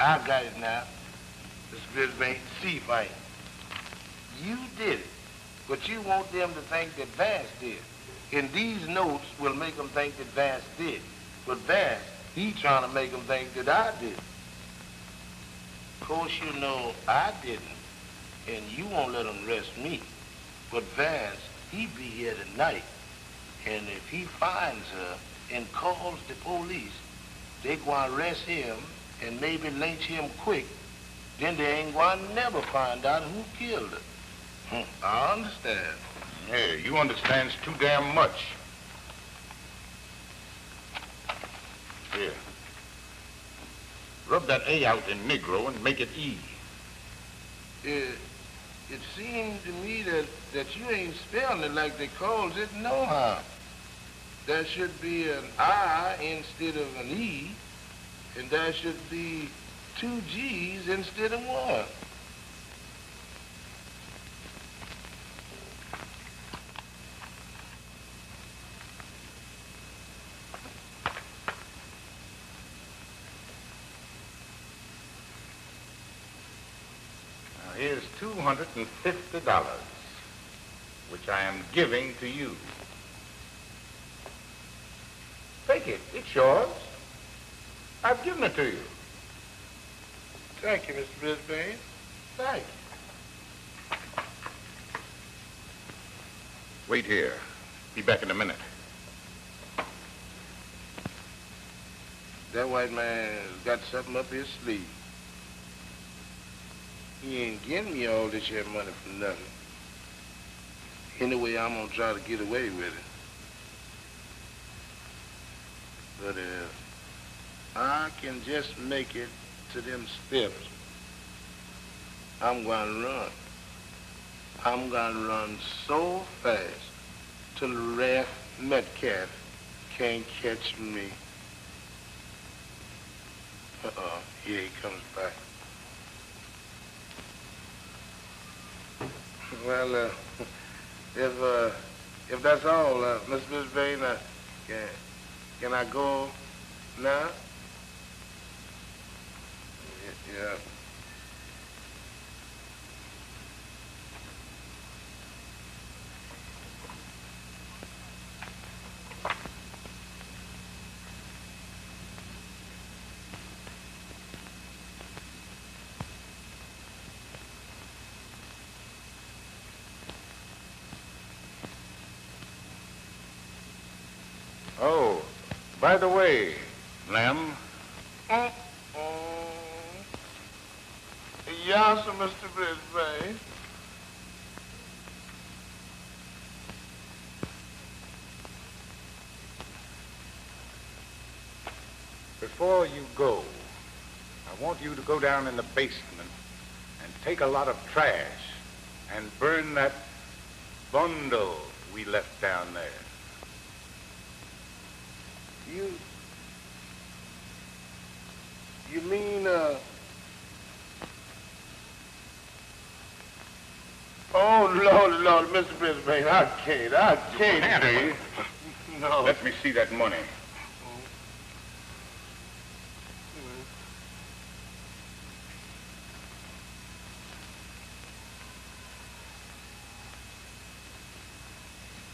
I got it now. Mr. Brisbane, see, Frank, you did it, but you want them to think that Vance did. And these notes will make them think that Vance did. But Vance, he trying to make them think that I did. Of course, you know I didn't, and you won't let them arrest me. But Vance, he be here tonight, and if he finds her and calls the police, they gonna arrest him and maybe lynch him quick. Then they ain't gonna never find out who killed her. I understand. Yeah, you understands too damn much. Here. Rub that A out in Negro and make it E. It seems to me that you ain't spelling it like they calls it nohow. There should be an I instead of an E, and there should be 2 G's instead of 1. Now here's $250, which I am giving to you. Take it. It's yours. I've given it to you. Thank you, Mr. Brisbane. Thank you. Wait here. Be back in a minute. That white man's got something up his sleeve. He ain't getting me all this here money for nothing. Anyway, I'm gonna try to get away with it. But if I can just make it to them steps, I'm gonna run. I'm gonna run so fast till Ralph Metcalf can't catch me. Here he comes back. Well, if that's all, Miss Brisbane, can I go now? Yeah. Oh, by the way, Lem. Yes, sir, Mr. Brisbane. Before you go, I want you to go down in the basement and take a lot of trash and burn that bundle we left down there. You mean, oh, Lord, Mr. Brisbane, I can't. Can't, No. Let me see that money.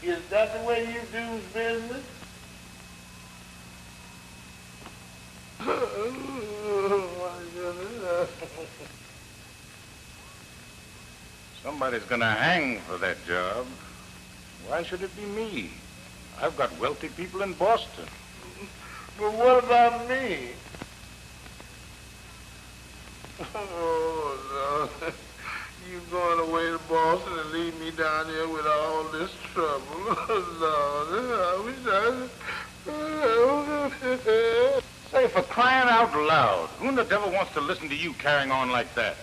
Is that the way you do business? Somebody's gonna hang for that job. Why should it be me? I've got wealthy people in Boston. But what about me? Oh, Lord. You going away to Boston and leave me down here with all this trouble? Oh, Lord, I wish I... Say, for crying out loud, who in the devil wants to listen to you carrying on like that?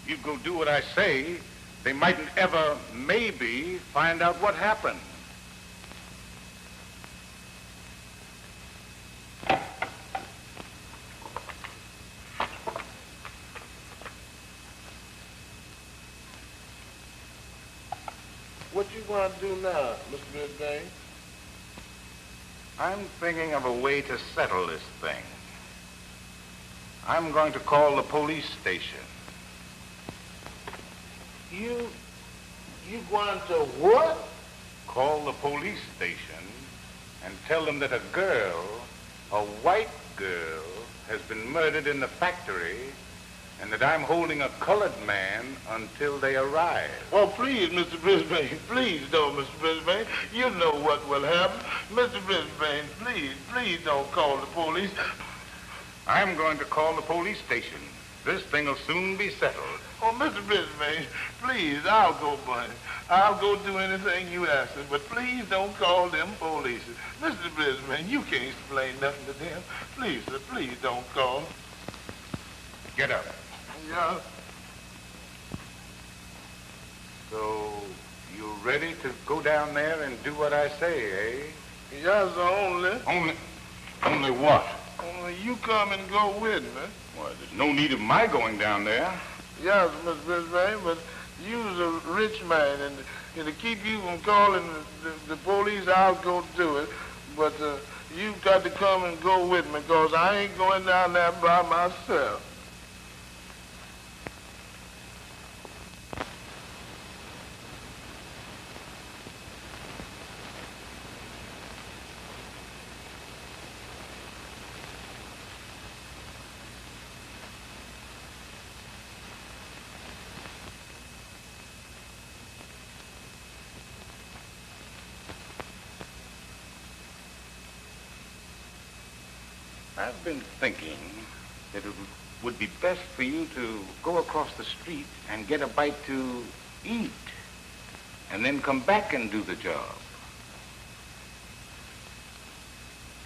You go do what I say, they mightn't ever, maybe, find out what happened. What you gonna do now, Mr. Brisbane? I'm thinking of a way to settle this thing. I'm going to call the police station. You going to what? Call the police station and tell them that a girl, a white girl, has been murdered in the factory and that I'm holding a colored man until they arrive. Oh, please, Mr. Brisbane, please don't, Mr. Brisbane. You know what will happen. Mr. Brisbane, please don't call the police. I'm going to call the police station. This thing will soon be settled. Oh, Mr. Brisbane, please, I'll go, buddy. I'll go do anything you ask me, but please don't call them police. Mr. Brisbane, you can't explain nothing to them. Please, sir, please don't call. Get up. Yeah. So, you ready to go down there and do what I say, eh? Yes, only. Only what? Only you come and go with me. Why, there's no need of my going down there. Yes, Mr. Brisbane, but you's a rich man, and to keep you from calling the police, I'll go do it. But you got to come and go with me, because I ain't going down there by myself. I've been thinking that it would be best for you to go across the street and get a bite to eat, and then come back and do the job.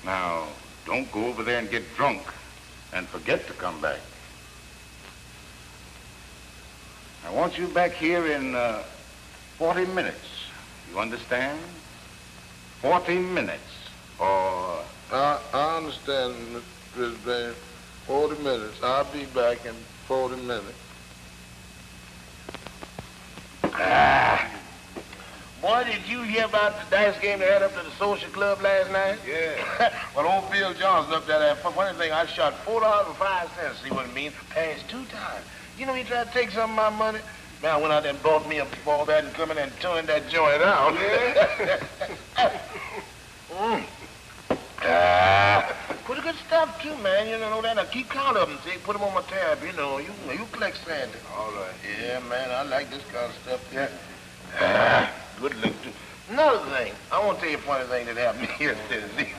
Now, don't go over there and get drunk and forget to come back. I want you back here in 40 minutes. You understand? 40 minutes, or... I understand, Mr. Brisbane. 40 minutes. I'll be back in 40 minutes. Boy, did you hear about the dice game they had up to the social club last night? Yeah. Well, old Bill Johnson up there, funny thing, I shot $4.05, see what it means, passed 2 times. You know, he tried to take some of my money. Man, I went out there and bought me a ball bat and come in and turned that joint out. Yeah. Pretty good stuff, too, man. You know that. I keep count of them, see? Put them on my tab, you know. You collect Sandy. All right. Yeah, man, I like this kind of stuff, yeah. Good look, too. Another thing, I want to tell you a funny thing that happened here today.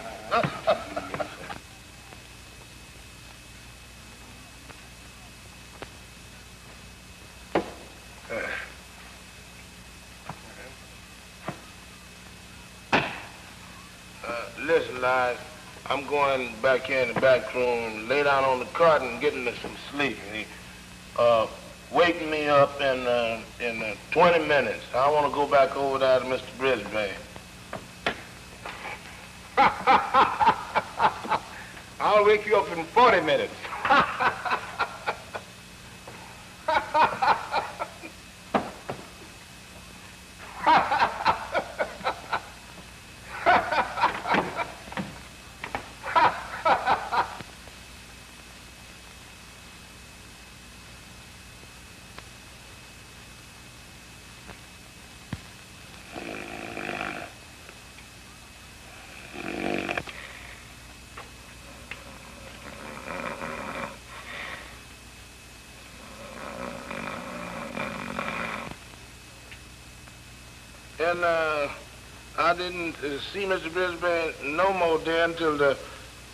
Listen, Lige, I'm going back here in the back room, lay down on the cot and get into some sleep. Wake me up in 20 minutes. I want to go back over there to Mr. Brisbane. I'll wake you up in 40 minutes. And I didn't see Mr. Brisbane no more there until the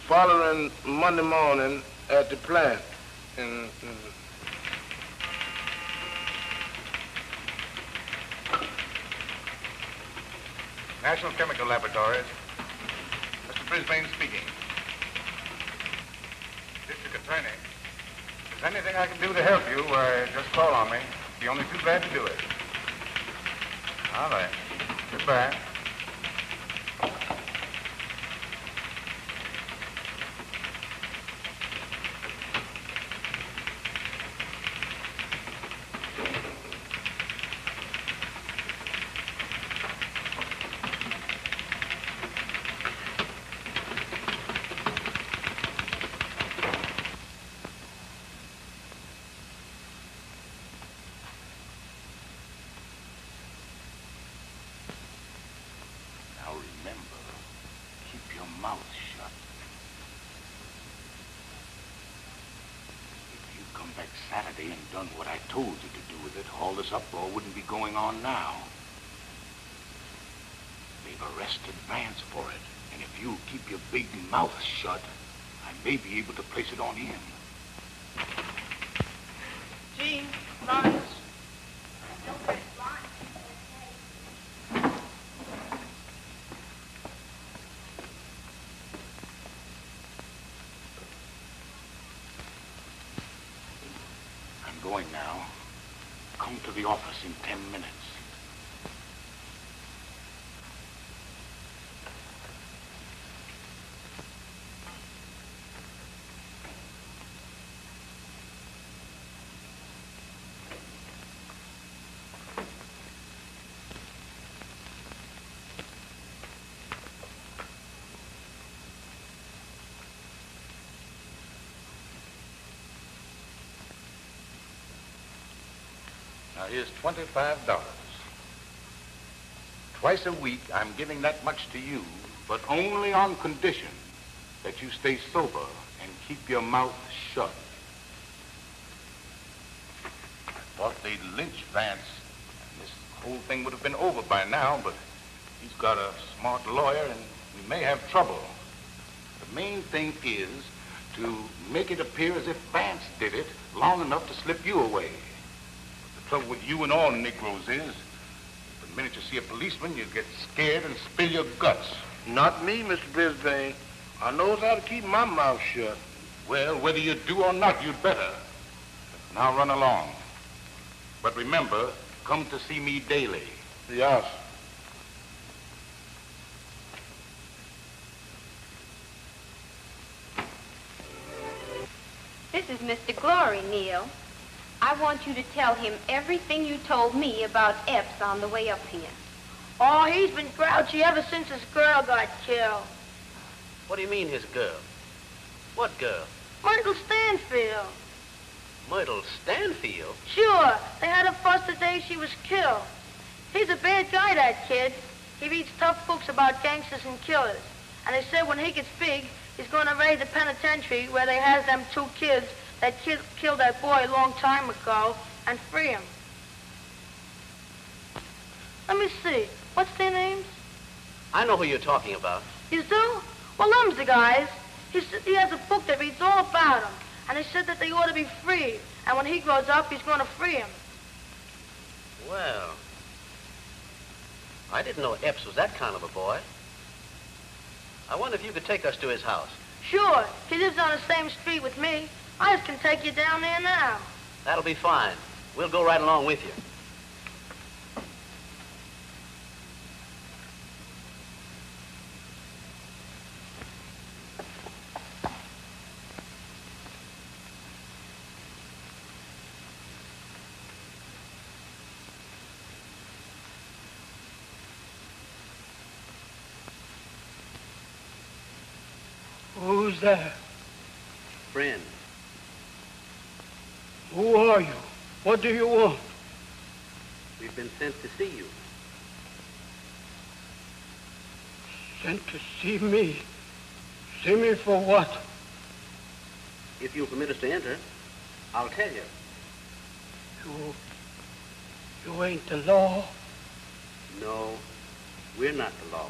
following Monday morning at the plant. And National Chemical Laboratories. Mr. Brisbane speaking. District Attorney. If there's anything I can do to help you, just call on me. Be only too glad to do it. All right. Goodbye. mouth shut. If you'd come back Saturday and done what I told you to do with it, all this uproar wouldn't be going on now. They've arrested Vance for it. And if you keep your big mouth shut, I may be able to place it on him. Jean, Florence. I'm going now. Come to the office in 10 minutes. Now, here's $25. Twice a week, I'm giving that much to you, but only on condition that you stay sober and keep your mouth shut. I thought they'd lynch Vance, and this whole thing would have been over by now, but he's got a smart lawyer, and we may have trouble. The main thing is to make it appear as if Vance did it long enough to slip you away. The trouble with you and all Negroes is, the minute you see a policeman, you get scared and spill your guts. Not me, Mr. Brisbane. I knows how to keep my mouth shut. Well, whether you do or not, you'd better. Now run along. But remember, come to see me daily. Yes. This is Mr. Glory, Neil. I want you to tell him everything you told me about Epps on the way up here. Oh, he's been grouchy ever since his girl got killed. What do you mean, his girl? What girl? Myrtle Stanfield. Myrtle Stanfield? Sure, they had a fuss the day she was killed. He's a bad guy, that kid. He reads tough books about gangsters and killers. And they said when he gets big, he's going to raid the penitentiary where they has them two kids that killed that boy a long time ago and free him. Let me see. What's their names? I know who you're talking about. You do? Well, them's the guys. He has a book that reads all about them. And they said that they ought to be free. And when he grows up, he's going to free him. Well, I didn't know Epps was that kind of a boy. I wonder if you could take us to his house. Sure. He lives on the same street with me. I just can take you down there now. That'll be fine. We'll go right along with you. Who's there? Friend. Who are you? What do you want? We've been sent to see you. Sent to see me? See me for what? If you'll permit us to enter, I'll tell you. You ain't the law? No, we're not the law.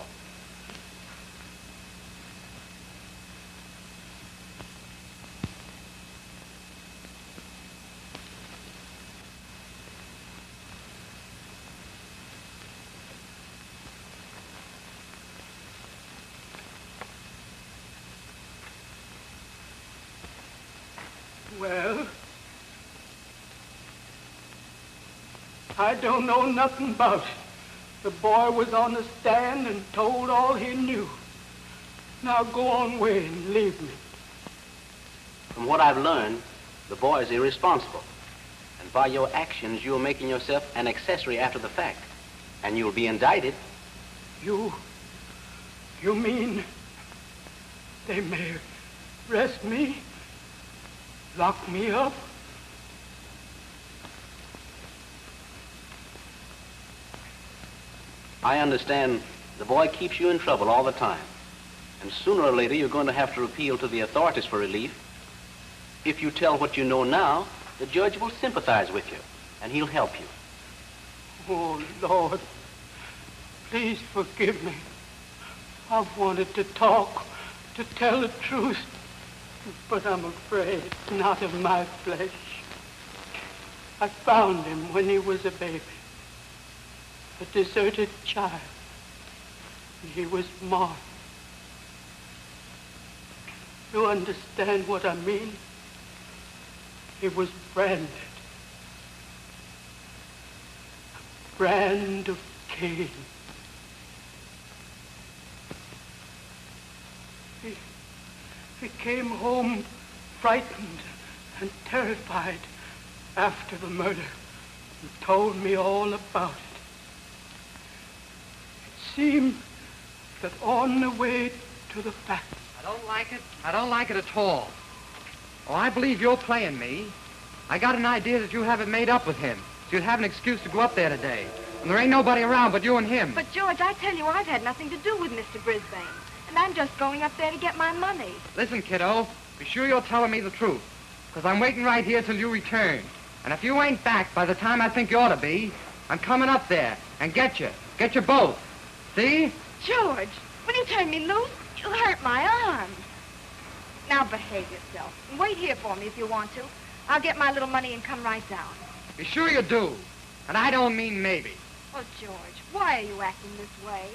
Well, I don't know nothing about it. The boy was on the stand and told all he knew. Now go on away and leave me. From what I've learned, the boy is irresponsible. And by your actions, you're making yourself an accessory after the fact. And you'll be indicted. You mean they may arrest me? Lock me up? I understand the boy keeps you in trouble all the time. And sooner or later, you're going to have to appeal to the authorities for relief. If you tell what you know now, the judge will sympathize with you, and he'll help you. Oh, Lord, please forgive me. I've wanted to talk, to tell the truth, but I'm afraid it's not of my flesh. I found him when he was a baby, a deserted child, and he was marked. You understand what I mean? He was branded. A brand of Cain. He came home frightened and terrified after the murder and told me all about it. It seemed that on the way to the factory. I don't like it. I don't like it at all. Oh, I believe you're playing me. I got an idea that you have it made up with him. So you'd have an excuse to go up there today. And there ain't nobody around but you and him. But, George, I tell you, I've had nothing to do with Mr. Brisbane. And I'm just going up there to get my money. Listen, kiddo, be sure you're telling me the truth. Because I'm waiting right here till you return. And if you ain't back by the time I think you ought to be, I'm coming up there and get you. Get you both. See? George, when you turn me loose, you'll hurt my arm. Now behave yourself. And wait here for me if you want to. I'll get my little money and come right down. Be sure you do. And I don't mean maybe. Oh, George, why are you acting this way?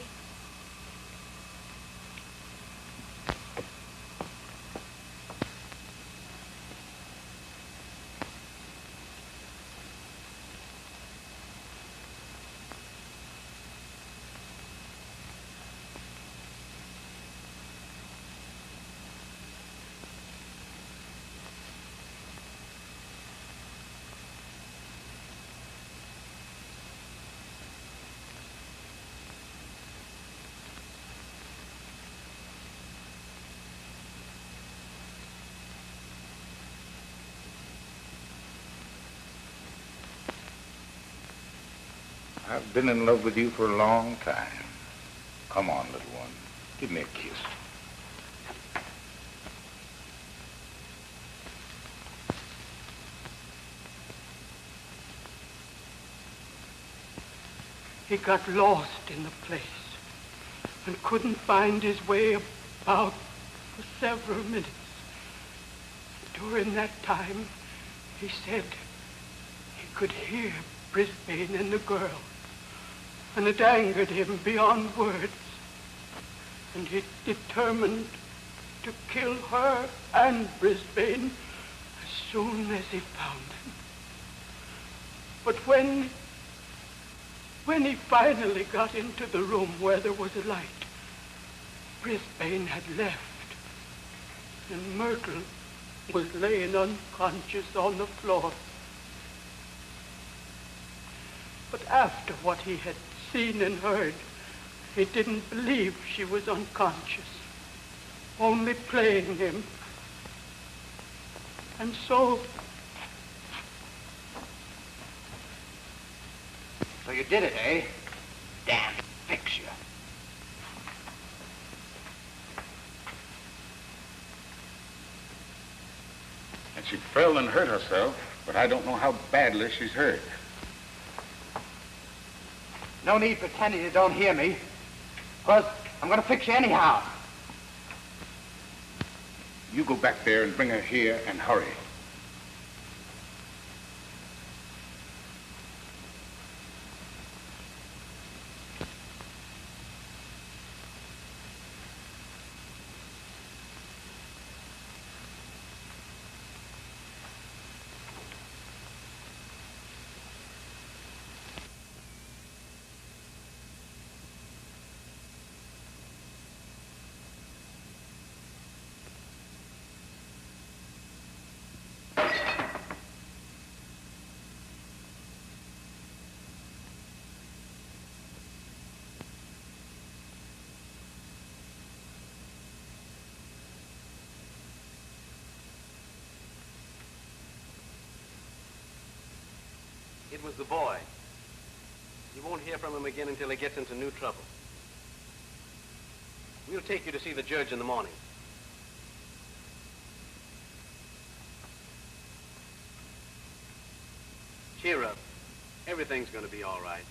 I've been in love with you for a long time. Come on, little one. Give me a kiss. He got lost in the place and couldn't find his way about for several minutes. During that time, he said he could hear Brisbane and the girl, and it angered him beyond words. And he determined to kill her and Brisbane as soon as he found them. But when he finally got into the room where there was a light, Brisbane had left, and Myrtle was laying unconscious on the floor. But after what he had seen and heard, he didn't believe she was unconscious, only playing him. And so you did it, eh? Damn fix you. And she fell and hurt herself, but I don't know how badly she's hurt. No need pretending you don't hear me, because I'm going to fix you anyhow. You go back there and bring her here and hurry. It was the boy. You won't hear from him again until he gets into new trouble. We'll take you to see the judge in the morning. Cheer up. Everything's going to be all right.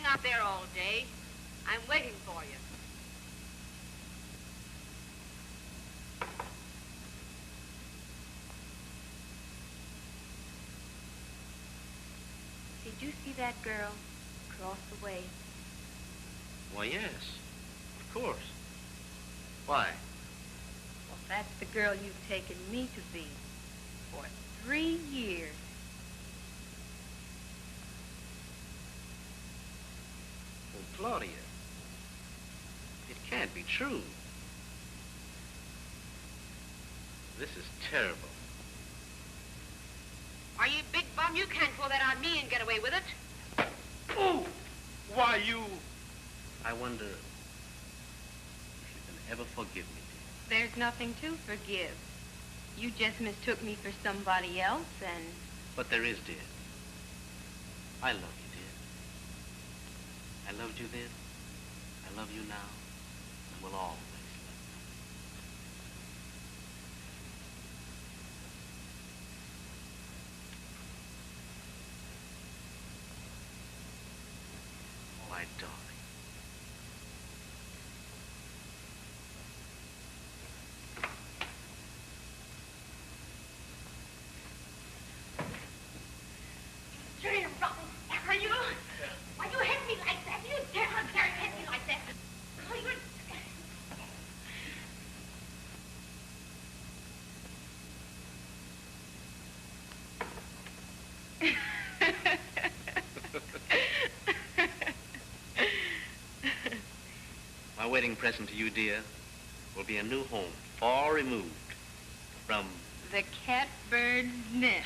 Out there all day. I'm waiting for you. Did you see that girl across the way? Why, yes. Of course. Why? Well, that's the girl you've taken me to be for 3 years. Claudia, it can't be true. This is terrible. Are you big bum? You can't pull that on me and get away with it. Oh! Why, you... I wonder if you can ever forgive me, dear. There's nothing to forgive. You just mistook me for somebody else and... But there is, dear. I love you. I loved you then, I love you now, and will always love you. My darling. You're rotten, are you? Why you hit me like that? You dare hit me like that? Oh, you're... My wedding present to you, dear, will be a new home, far removed from... the catbird's nest.